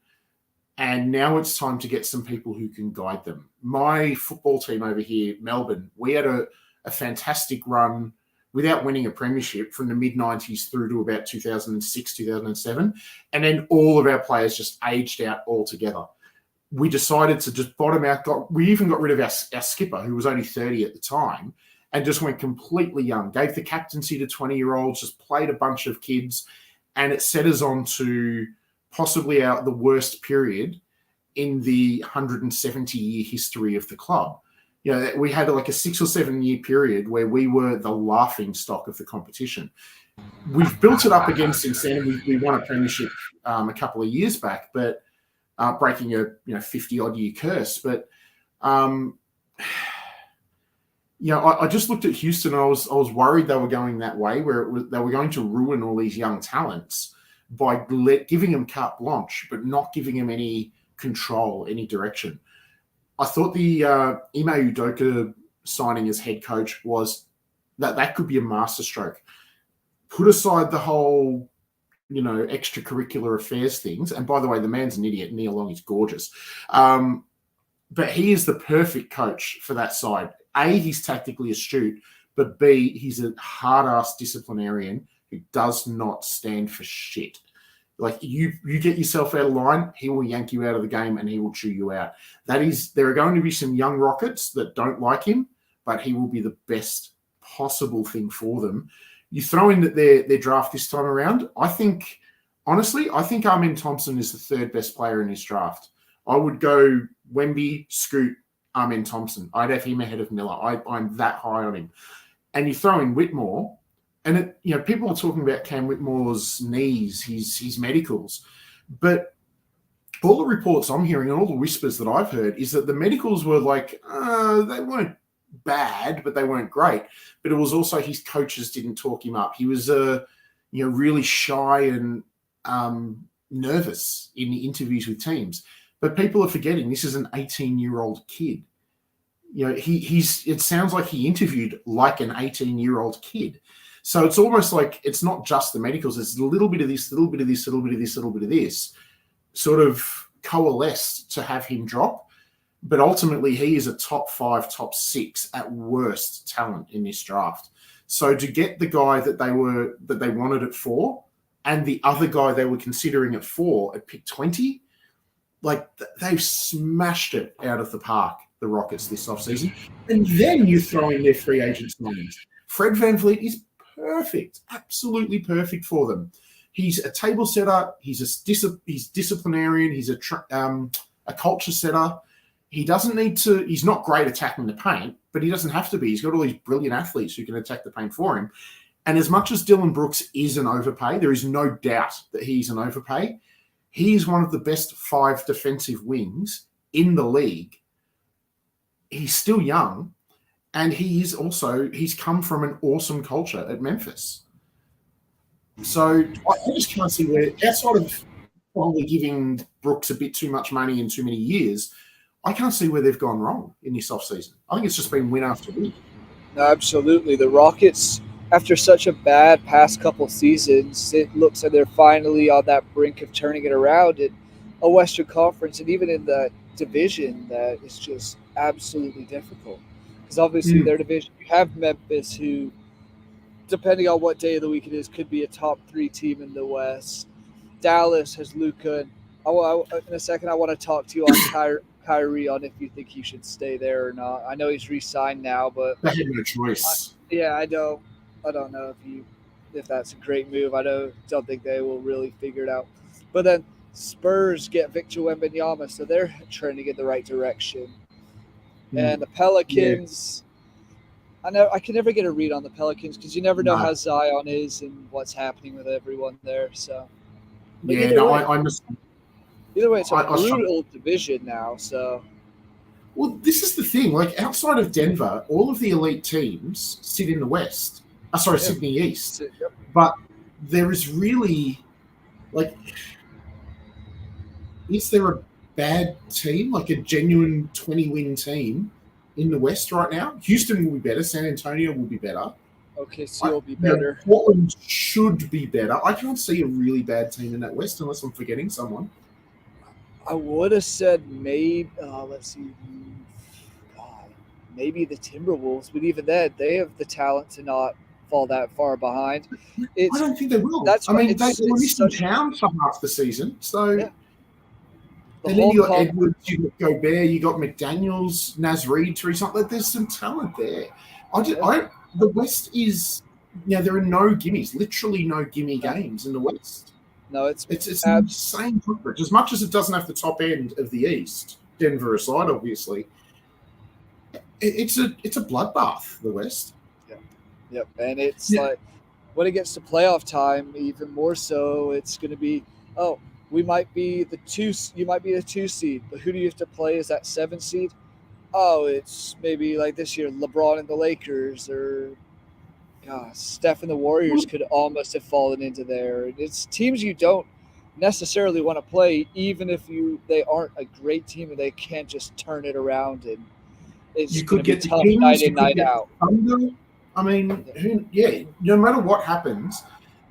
and now it's time to get some people who can guide them. My football team over here, Melbourne, we had a fantastic run without winning a premiership from the mid-90s through to about 2006, 2007. And then all of our players just aged out altogether. We decided to just bottom out. We even got rid of our skipper, who was only 30 at the time, and just went completely young. Gave the captaincy to 20-year-olds, just played a bunch of kids, and it set us on to possibly the worst period in the 170-year history of the club. You know, we had like a 6 or 7 year period where we were the laughing stock of the competition. We've built it up again since then. We won a premiership a couple of years back, but breaking a 50-odd year curse. But I just looked at Houston and I was worried they were going that way, where they were going to ruin all these young talents by giving them carte blanche, but not giving them any control, any direction. I thought the Ime Udoka signing as head coach was that could be a masterstroke. Put aside the whole, extracurricular affairs things. And by the way, the man's an idiot. Neil Long is gorgeous. But he is the perfect coach for that side. A, he's tactically astute, but B, he's a hard-ass disciplinarian who does not stand for shit. Like, you get yourself out of line, he will yank you out of the game and he will chew you out. There are going to be some young rockets that don't like him, but he will be the best possible thing for them. You throw in that their draft this time around, I think Amen Thompson is the third best player in this draft. I would go Wemby, Scoot, Amen Thompson. I'd have him ahead of Miller. I'm that high on him. And you throw in Whitmore, and people are talking about Cam Whitmore's knees, his medicals, but all the reports I'm hearing and all the whispers that I've heard is that the medicals were like, they weren't bad, but they weren't great. But it was also his coaches didn't talk him up. He was really shy and nervous in the interviews with teams. But people are forgetting this is an 18-year-old kid. It sounds like he interviewed like an 18-year-old kid. So it's almost like it's not just the medicals. It's a little bit of this, a little bit of this, a little bit of this, a little bit of this, sort of coalesced to have him drop. But ultimately, he is a top 5, top 6 at worst talent in this draft. So to get the guy that they wanted at 4 and the other guy they were considering at 4 at pick 20, like they've smashed it out of the park, the Rockets, this offseason. And then you throw in their free agent signings. Fred VanVleet is perfect, absolutely perfect for them. He's a table setter. He's disciplinarian. He's a culture setter. He doesn't need to. He's not great attacking the paint, but he doesn't have to be. He's got all these brilliant athletes who can attack the paint for him. And as much as Dylan Brooks is an overpay, there is no doubt that he's an overpay. He is one of the best 5 defensive wings in the league. He's still young, and he's come from an awesome culture at Memphis. So I just can't see where, outside of probably giving Brooks a bit too much money in too many years, I can't see where they've gone wrong in this offseason. I think it's just been win after win. No, absolutely. The Rockets, after such a bad past couple seasons, it looks like they're finally on that brink of turning it around in a Western Conference and even in the division that is just absolutely difficult. Because obviously their division, you have Memphis, who, depending on what day of the week it is, could be a top 3 team in the West. Dallas has Luka. In a second, I want to talk to you on Kyrie on if you think he should stay there or not. I know he's re-signed now, but they have no choice. I don't know if that's a great move. Don't think they will really figure it out. But then Spurs get Victor Wembanyama, so they're trending in the right direction. And the Pelicans, I can never get a read on the Pelicans because you never know how Zion is and what's happening with everyone there. So either way, it's a brutal division now. So, well, this is the thing. Like, outside of Denver, all of the elite teams sit in the West. Sit in the East. Yep. But there is really, like, is there a bad team, like a genuine 20-win team in the West right now. Houston will be better. San Antonio will be better. OKC will be better. Portland should be better. I can't see a really bad team in that West unless I'm forgetting someone. I would have said maybe, let's see, maybe the Timberwolves, but even then, they have the talent to not fall that far behind. I don't think they will. That's I mean, they were it's missing Town for half the season. So, Yeah. and then you got Edwards, you got Gobert, you got McDaniels, Naz Reid, Teresa. There's some talent there. The West is, there are no gimmies, literally no gimme games in the West. No, it's an insane conference. As much as it doesn't have the top end of the East, Denver aside, obviously, it's a bloodbath, the West. Yep. And it's like when it gets to playoff time, even more so, it's going to be, we might be the 2. You might be the 2 seed, but who do you have to play as that 7 seed? Oh, it's maybe like this year, LeBron and the Lakers, or Steph and the Warriors could almost have fallen into there. It's teams you don't necessarily want to play, even if they aren't a great team and they can't just turn it around. And it's going to be tough night in, night out. I mean, no matter what happens,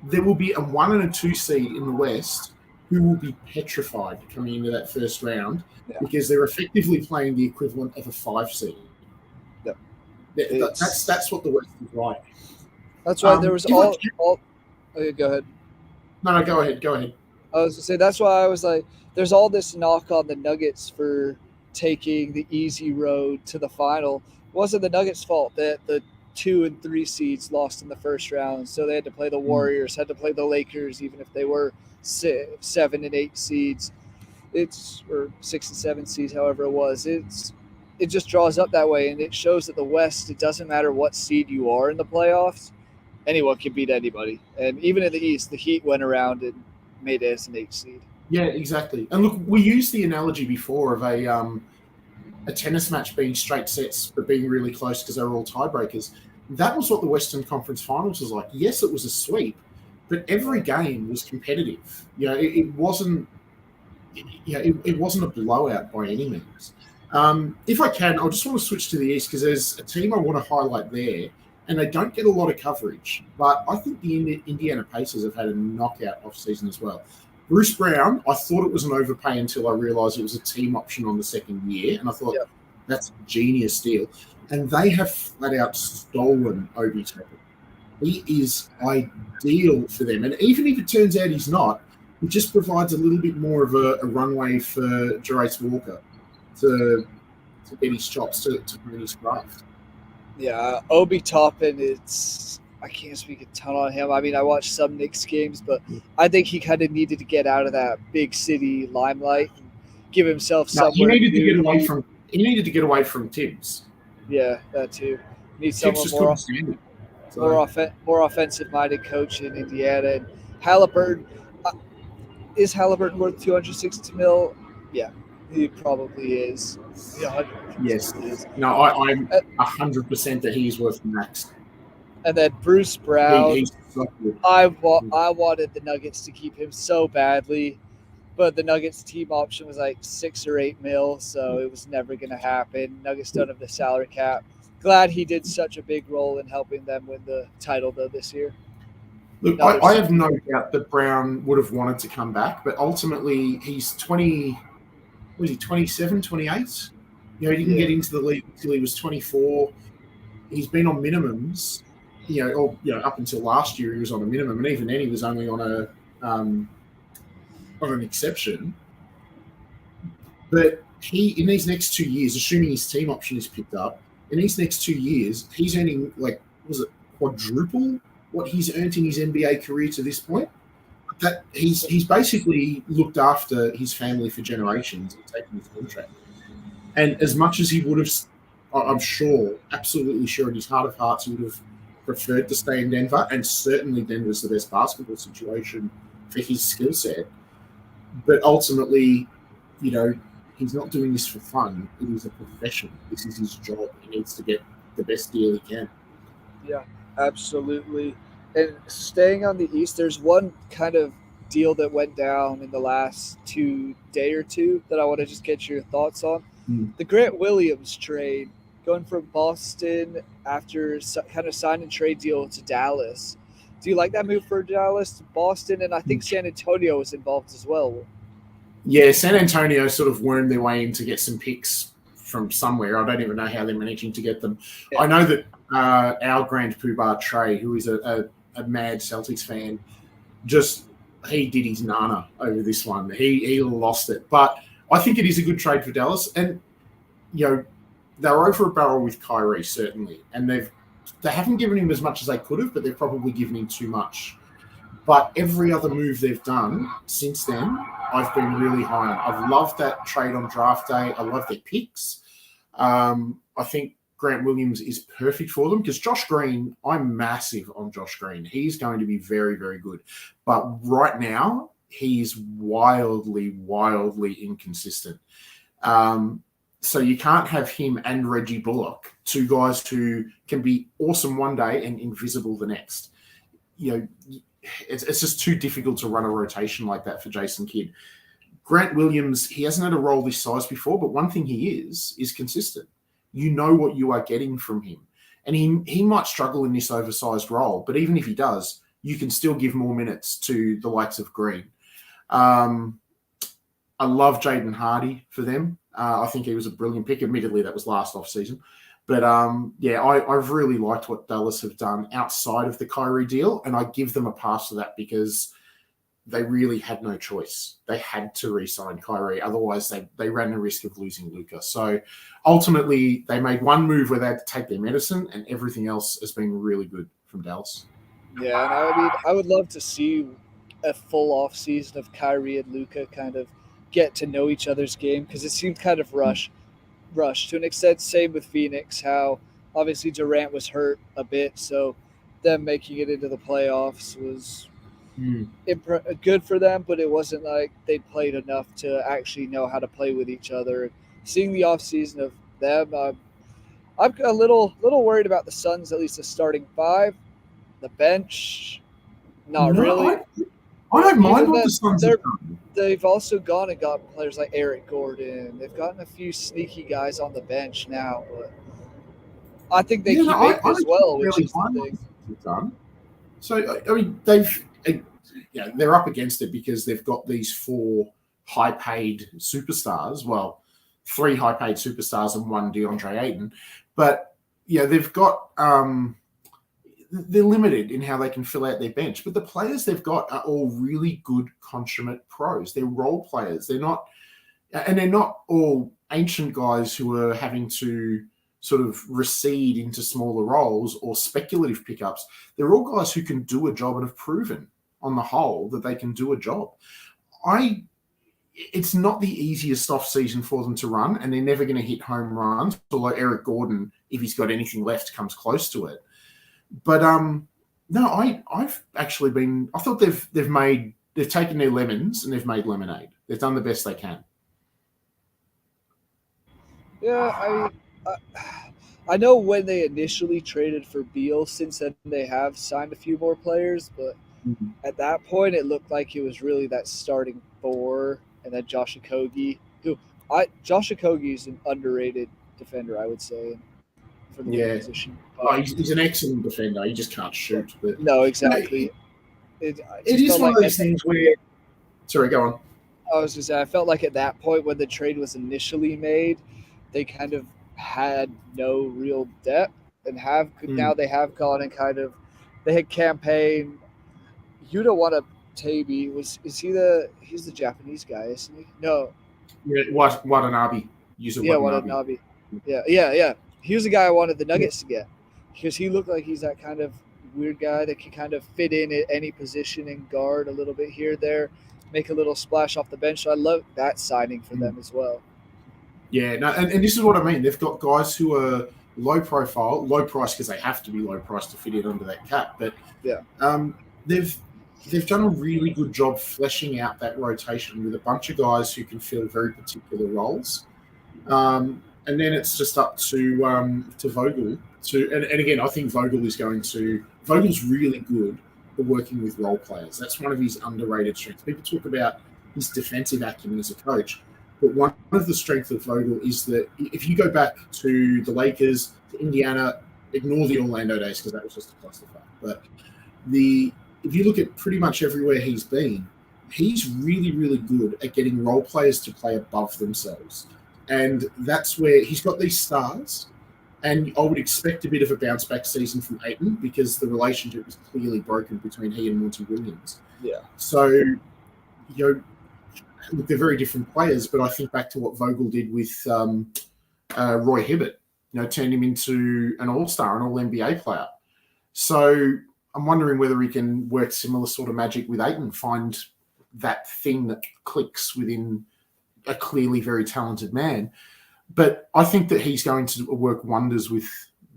there will be a 1 and a 2 seed in the West who will be petrified coming into that first round because they're effectively playing the equivalent of a 5 seed. Yep. That's what the West is like. That's why there was all. Okay, go ahead. No, go ahead. I was going to say that's why I was like, there's all this knock on the Nuggets for taking the easy road to the final. It wasn't the Nuggets' fault that the 2 and 3 seeds lost in the first round, so they had to play the Warriors, had to play the Lakers, even if they were 7 and 8 seeds. Or 6 and 7 seeds, however it was. It just draws up that way, and it shows that the West, it doesn't matter what seed you are in the playoffs, anyone can beat anybody. And even in the East, the Heat went around and made it as an 8 seed. Yeah, exactly. And look, we used the analogy before of a tennis match being straight sets but being really close because they were all tiebreakers. That was what the Western Conference Finals was like. Yes, it was a sweep, but every game was competitive. It wasn't. It wasn't a blowout by any means. If I can, I just want to switch to the East because there's a team I want to highlight there, and they don't get a lot of coverage. But I think the Indiana Pacers have had a knockout offseason as well. Bruce Brown, I thought it was an overpay until I realised it was a team option on the second year, and I thought that's a genius deal. And they have flat out stolen Obi Toppin. He is ideal for them, and even if it turns out he's not, it just provides a little bit more of a runway for Jarace Walker to get his chops, to bring his craft. Yeah, Obi Toppin, I can't speak a ton on him. I mean, I watched some Knicks games, but I think he kind of needed to get out of that big city limelight and give himself somewhere. He needed to get away from Tibbs. Yeah, that too. Need someone more offensive-minded coach in Indiana. And Halliburton, is Halliburton worth $260 million? Yeah, he probably is. Yeah, yes. No, I'm 100% that he's worth the max. And then Bruce Brown, I wanted the Nuggets to keep him so badly, but the Nuggets team option was like $6 or $8 million, so it was never going to happen. Nuggets don't have the salary cap. Glad he did such a big role in helping them win the title, though, this year. Look, I have no doubt that Brown would have wanted to come back, but ultimately he's 27, 28? He didn't get into the league until he was 24. He's been on minimums, up until last year he was on a minimum, and even then he was only on an exception. But in these next 2 years, assuming his team option is picked up, in these next 2 years, he's earning quadruple what he's earned in his NBA career to this point. That he's basically looked after his family for generations and taken his contract. And as much as he would have, I'm sure, absolutely sure in his heart of hearts, he would have preferred to stay in Denver, and certainly Denver's the best basketball situation for his skill set. But ultimately, he's not doing this for fun. It is a profession. This is his job. He needs to get the best deal he can. Yeah, absolutely. And staying on the East, there's one kind of deal that went down in the last day or two that I want to just get your thoughts on. Mm. The Grant Williams trade, going from Boston after kind of sign and trade deal to Dallas. Do you like that move for Dallas, Boston, and I think San Antonio was involved as well? Yeah, San Antonio sort of wormed their way in to get some picks from somewhere. I don't even know how they're managing to get them. Yeah. I know that our Grand Poobah Trey, who is a mad Celtics fan, he did his nana over this one. He lost it. But I think it is a good trade for Dallas. And, they're over a barrel with Kyrie, certainly. And they haven't given him as much as they could have, but they've probably given him too much. But every other move they've done since then, I've been really high on. I've loved that trade on draft day. I love their picks. I think Grant Williams is perfect for them because Josh Green, I'm massive on Josh Green. He's going to be very, very good. But right now, he's wildly, wildly inconsistent. So you can't have him and Reggie Bullock, two guys who can be awesome one day and invisible the next. It's just too difficult to run a rotation like that for Jason Kidd. Grant Williams, he hasn't had a role this size before, but one thing he is consistent. You know what you are getting from him. And he might struggle in this oversized role, but even if he does, you can still give more minutes to the likes of Green. I love Jaden Hardy for them. I think he was a brilliant pick. Admittedly, that was last offseason. But, I've really liked what Dallas have done outside of the Kyrie deal, and I give them a pass for that because they really had no choice. They had to re-sign Kyrie. Otherwise, they ran the risk of losing Luka. So, ultimately, they made one move where they had to take their medicine, and everything else has been really good from Dallas. Yeah, and I would love to see a full off season of Kyrie and Luka kind of get to know each other's game because it seemed kind of rushed to an extent. Same with Phoenix, how obviously Durant was hurt a bit, so them making it into the playoffs was good for them, but it wasn't like they played enough to actually know how to play with each other. Seeing the offseason of them, I'm a little worried about the Suns, at least the starting five. The bench, not really. I don't mind what the Suns have done. They've also gone and got players like Eric Gordon. They've gotten a few sneaky guys on the bench now, but I think they keep it as well, which is the thing. Done. So, I mean, they're up against it because they've got these four high-paid superstars. Well, three high-paid superstars and one DeAndre Ayton. But, they've got they're limited in how they can fill out their bench. But the players they've got are all really good consummate pros. They're role players. They're not all ancient guys who are having to sort of recede into smaller roles or speculative pickups. They're all guys who can do a job and have proven on the whole that they can do a job. It's not the easiest off season for them to run, and they're never going to hit home runs, although Eric Gordon, if he's got anything left, comes close to it. But no, I've actually I thought they've taken their lemons and they've made lemonade. They've done the best they can. Yeah, I know when they initially traded for Beal, since then they have signed a few more players, but at that point it looked like it was really that starting four and then Josh Okogie. Josh Okogie is an underrated defender, I would say, for the position. He's an excellent defender. He just can't shoot. But no, exactly. It is one of those things where. Sorry, go on. I was going to say, I felt like at that point when the trade was initially made, they kind of had no real depth, and now they have gone and kind of they had campaign. Yuta Watanabe he's the Japanese guy, isn't he? No. Yeah, Watanabe. Watanabe. Yeah. He was the guy I wanted the Nuggets to get because he looked like he's that kind of weird guy that can kind of fit in at any position and guard a little bit here, there, make a little splash off the bench. So I love that signing for them as well. Yeah, no, and this is what I mean. They've got guys who are low profile, low price because they have to be low price to fit in under that cap. But they've done a really good job fleshing out that rotation with a bunch of guys who can fill very particular roles. And then it's just up to Vogel and again, I think Vogel's really good, the working with role players. That's one of his underrated strengths. People talk about his defensive acumen as a coach, but one of the strengths of Vogel is that if you go back to the Lakers, to Indiana, ignore the Orlando days because that was just a clusterfuck. But the if you look at pretty much everywhere he's been, he's really, really good at getting role players to play above themselves. And that's where he's got these stars. And I would expect a bit of a bounce back season from Ayton because the relationship was clearly broken between he and Monty Williams. Yeah. So, look, they're very different players, but I think back to what Vogel did with Roy Hibbert, turned him into an all-star, an all-NBA player. So I'm wondering whether he can work similar sort of magic with Ayton, find that thing that clicks within a clearly very talented man. But I think that he's going to work wonders with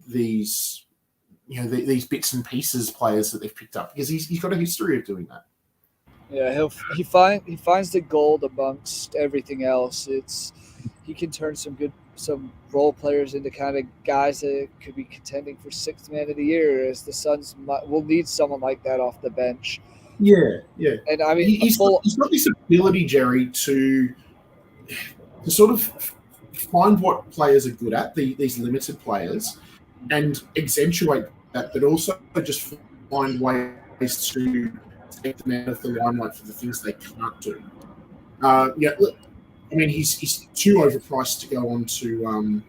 these, these bits and pieces players that they've picked up because he's got a history of doing that. Yeah, he finds the gold amongst everything else. He can turn some role players into kind of guys that could be contending for sixth man of the year. As the Suns will need someone like that off the bench. Yeah, yeah. And I mean, he's got this ability, Jerry, to sort of find what players are good at, these limited players, and accentuate that, but also just find ways to take them out of the limelight for the things they can't do. Look, I mean, he's too overpriced to go onto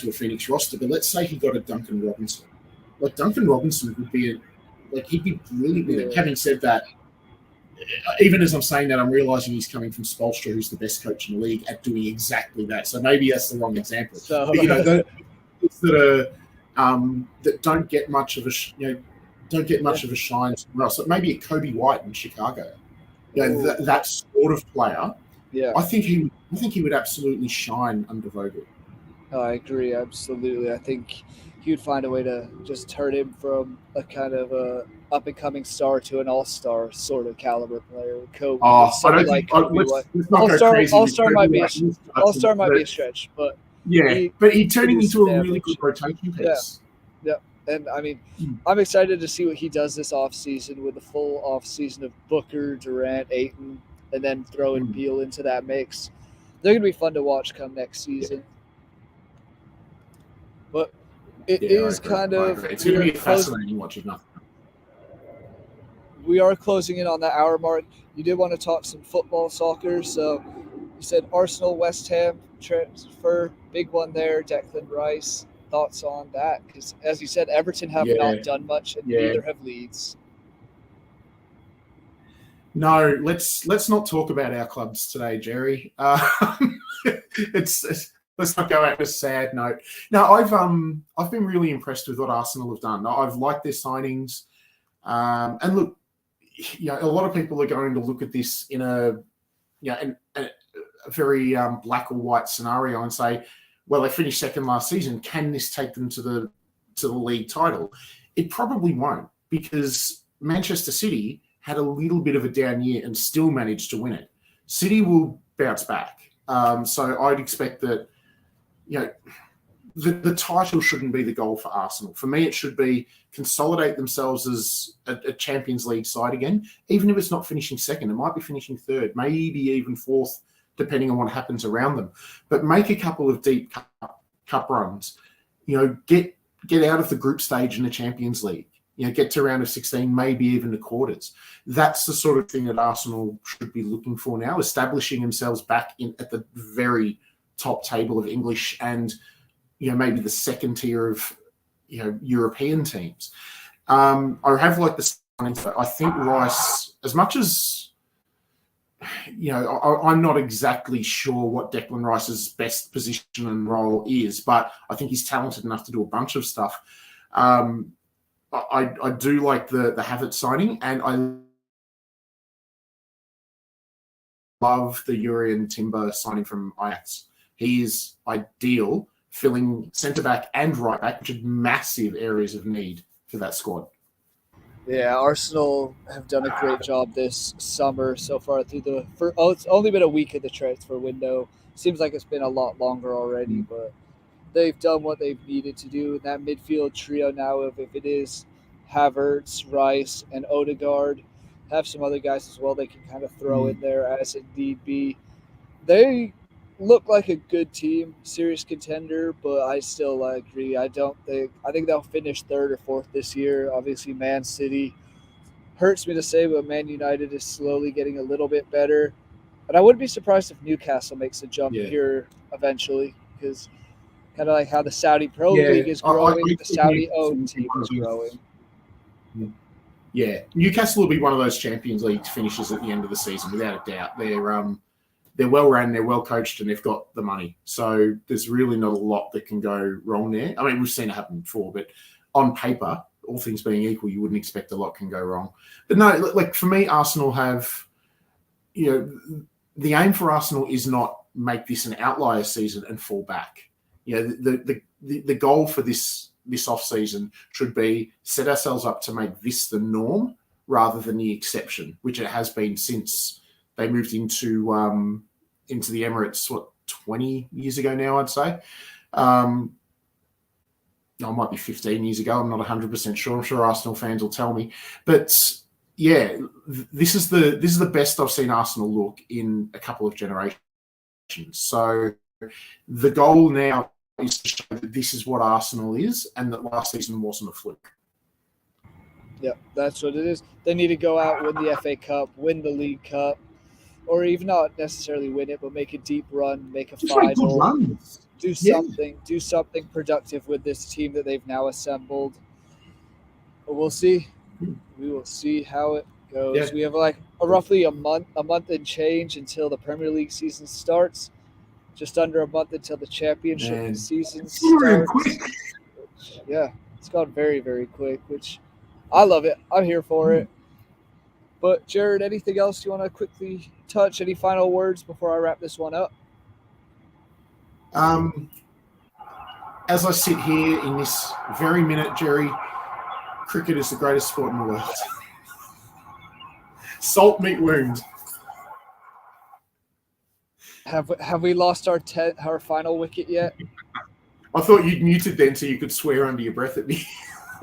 a Phoenix roster, but let's say he got a Duncan Robinson. Like, Duncan Robinson would be he'd be brilliant with it. Having said that, even as I'm saying that, I'm realizing he's coming from Spoelstra, who's the best coach in the league at doing exactly that. So maybe that's the wrong example. So, but, that don't get much of a shine somewhere else. So maybe a Kobe White in Chicago. That sort of player. Yeah, I think he would absolutely shine under Vogel. I agree absolutely. I think he would find a way to just turn him from a kind of a up and coming star to an all star sort of caliber player. Kobe, Kobe all star might be a stretch, but but he'd turn him into a really good rotation piece. Yeah. And I mean, I'm excited to see what he does this offseason with the full offseason of Booker, Durant, Ayton, and then throwing Beal into that mix. They're going to be fun to watch come next season. Yeah. But it's going to be fascinating watching nothing. We are closing in on that hour mark. You did want to talk some football, soccer. So you said Arsenal, West Ham transfer, big one there. Declan Rice. Thoughts on that? Because as you said, Everton have not done much, and neither have Leeds. No, let's not talk about our clubs today, Jerry. Let's not go out on a sad note. No, I've been really impressed with what Arsenal have done. I've liked their signings, and look, a lot of people are going to look at this in a very black or white scenario and say, well, they finished second last season. Can this take them to the league title? It probably won't, because Manchester City had a little bit of a down year and still managed to win it. City will bounce back. So I'd expect that, the title shouldn't be the goal for Arsenal. For me, it should be consolidate themselves as a Champions League side again, even if it's not finishing second. It might be finishing third, maybe even fourth, depending on what happens around them. But make a couple of deep cup runs. Get out of the group stage in the Champions League. Get to round of 16, maybe even the quarters. That's the sort of thing that Arsenal should be looking for now, establishing themselves back at the very top table of English and maybe the second tier of European teams. I have liked the signings. I think Rice, as much as I'm not exactly sure what Declan Rice's best position and role is, but I think he's talented enough to do a bunch of stuff. I do like the Havertz signing, and I love the Urian Timber signing from Ajax. He is ideal, filling centre-back and right-back, which are massive areas of need for that squad. Yeah, Arsenal have done a great job this summer so far through it's only been a week of the transfer window. Seems like it's been a lot longer already, but they've done what they've needed to do in that midfield trio now. If it is Havertz, Rice, and Odegaard. Have some other guys as well they can kind of throw in there as it need be. They look like a good team, serious contender, but I still agree. I think they'll finish third or fourth this year. Obviously, Man City hurts me to say, but Man United is slowly getting a little bit better. And I wouldn't be surprised if Newcastle makes a jump Yeah. here eventually, because kind of like how the Saudi Pro Yeah, League is I growing, the think Saudi-owned Newcastle team is growing. Yeah, Newcastle will be one of those Champions League finishes at the end of the season, without a doubt. They're well run, they're well coached, and they've got the money. So there's really not a lot that can go wrong there. I mean, we've seen it happen before, but on paper, all things being equal, you wouldn't expect a lot can go wrong. But no, like for me, Arsenal have, the aim for Arsenal is not make this an outlier season and fall back. The goal for this off season should be set ourselves up to make this the norm rather than the exception, which it has been since they moved into the Emirates 20 years ago now, I'd say. It might be 15 years ago. I'm not 100% sure. I'm sure Arsenal fans will tell me, but yeah, this is the best I've seen Arsenal look in a couple of generations. So the goal now is to show that this is what Arsenal is, and that last season wasn't a fluke. Yep, that's what it is. They need to go out, win the FA Cup, win the League Cup, or even not necessarily win it, but make a deep run, make a final, do something productive with this team that they've now assembled. But we'll see. We will see how it goes. Yeah. We have roughly a month and change until the Premier League season starts. Just under a month until the championship season starts. Yeah, it's gone very, very quick, which I love it. I'm here for it. But Jarrod, anything else you want to quickly touch? Any final words before I wrap this one up? As I sit here in this very minute, Jerry, cricket is the greatest sport in the world. Salt meat wound. Have we lost our final wicket yet? I thought you'd muted then so you could swear under your breath at me.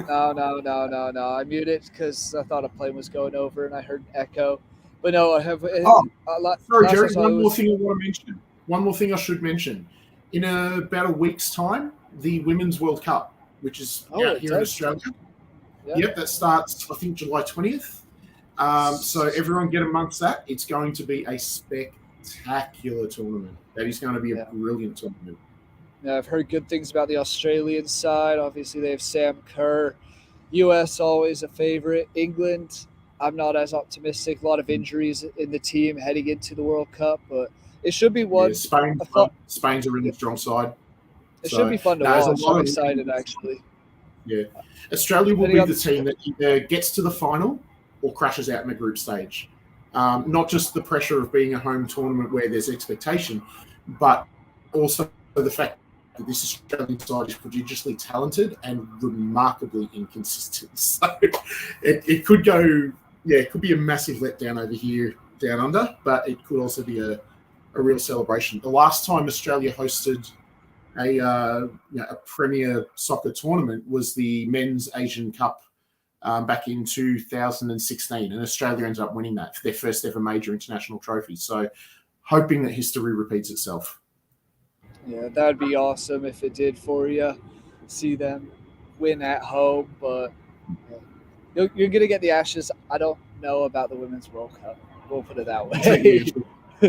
No. I muted because I thought a plane was going over and I heard an echo. But no, I have. Sorry, Jerry. One more thing I want to mention. One more thing I should mention. In about a week's time, the Women's World Cup, which is out here in Australia. Yep, that starts, I think, July 20th. So everyone get amongst that. It's going to be a spectacular tournament. That is going to be a brilliant tournament. Yeah, I've heard good things about the Australian side. Obviously, they have Sam Kerr. US always a favorite. England, I'm not as optimistic. A lot of injuries in the team heading into the World Cup, but it should be one. Yeah, Spain's a really strong side. It should be fun to watch. I'm excited, actually. Yeah. Australia will be the team that either gets to the final or crashes out in the group stage. Not just the pressure of being a home tournament where there's expectation, but also the fact that this Australian side is prodigiously talented and remarkably inconsistent. So it could go, it could be a massive letdown over here down under, but it could also be a real celebration. The last time Australia hosted a premier soccer tournament was the Men's Asian Cup back in 2016, and Australia ended up winning that for their first ever major international trophy. So hoping that history repeats itself. Yeah, that would be awesome if it did for you. See them win at home, but you're going to get the Ashes. I don't know about the Women's World Cup. We'll put it that way.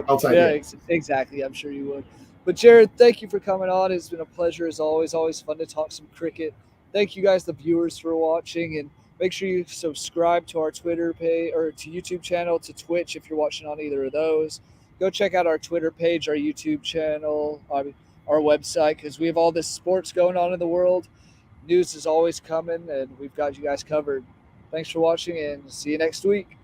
I'll take it. Exactly. I'm sure you would. But Jarrod, thank you for coming on. It's been a pleasure as always. Always fun to talk some cricket. Thank you guys, the viewers, for watching, and make sure you subscribe to our Twitter page or to YouTube channel, to Twitch if you're watching on either of those. Go check out our Twitter page, our YouTube channel, our website, because we have all this sports going on in the world. News is always coming, and we've got you guys covered. Thanks for watching, and see you next week.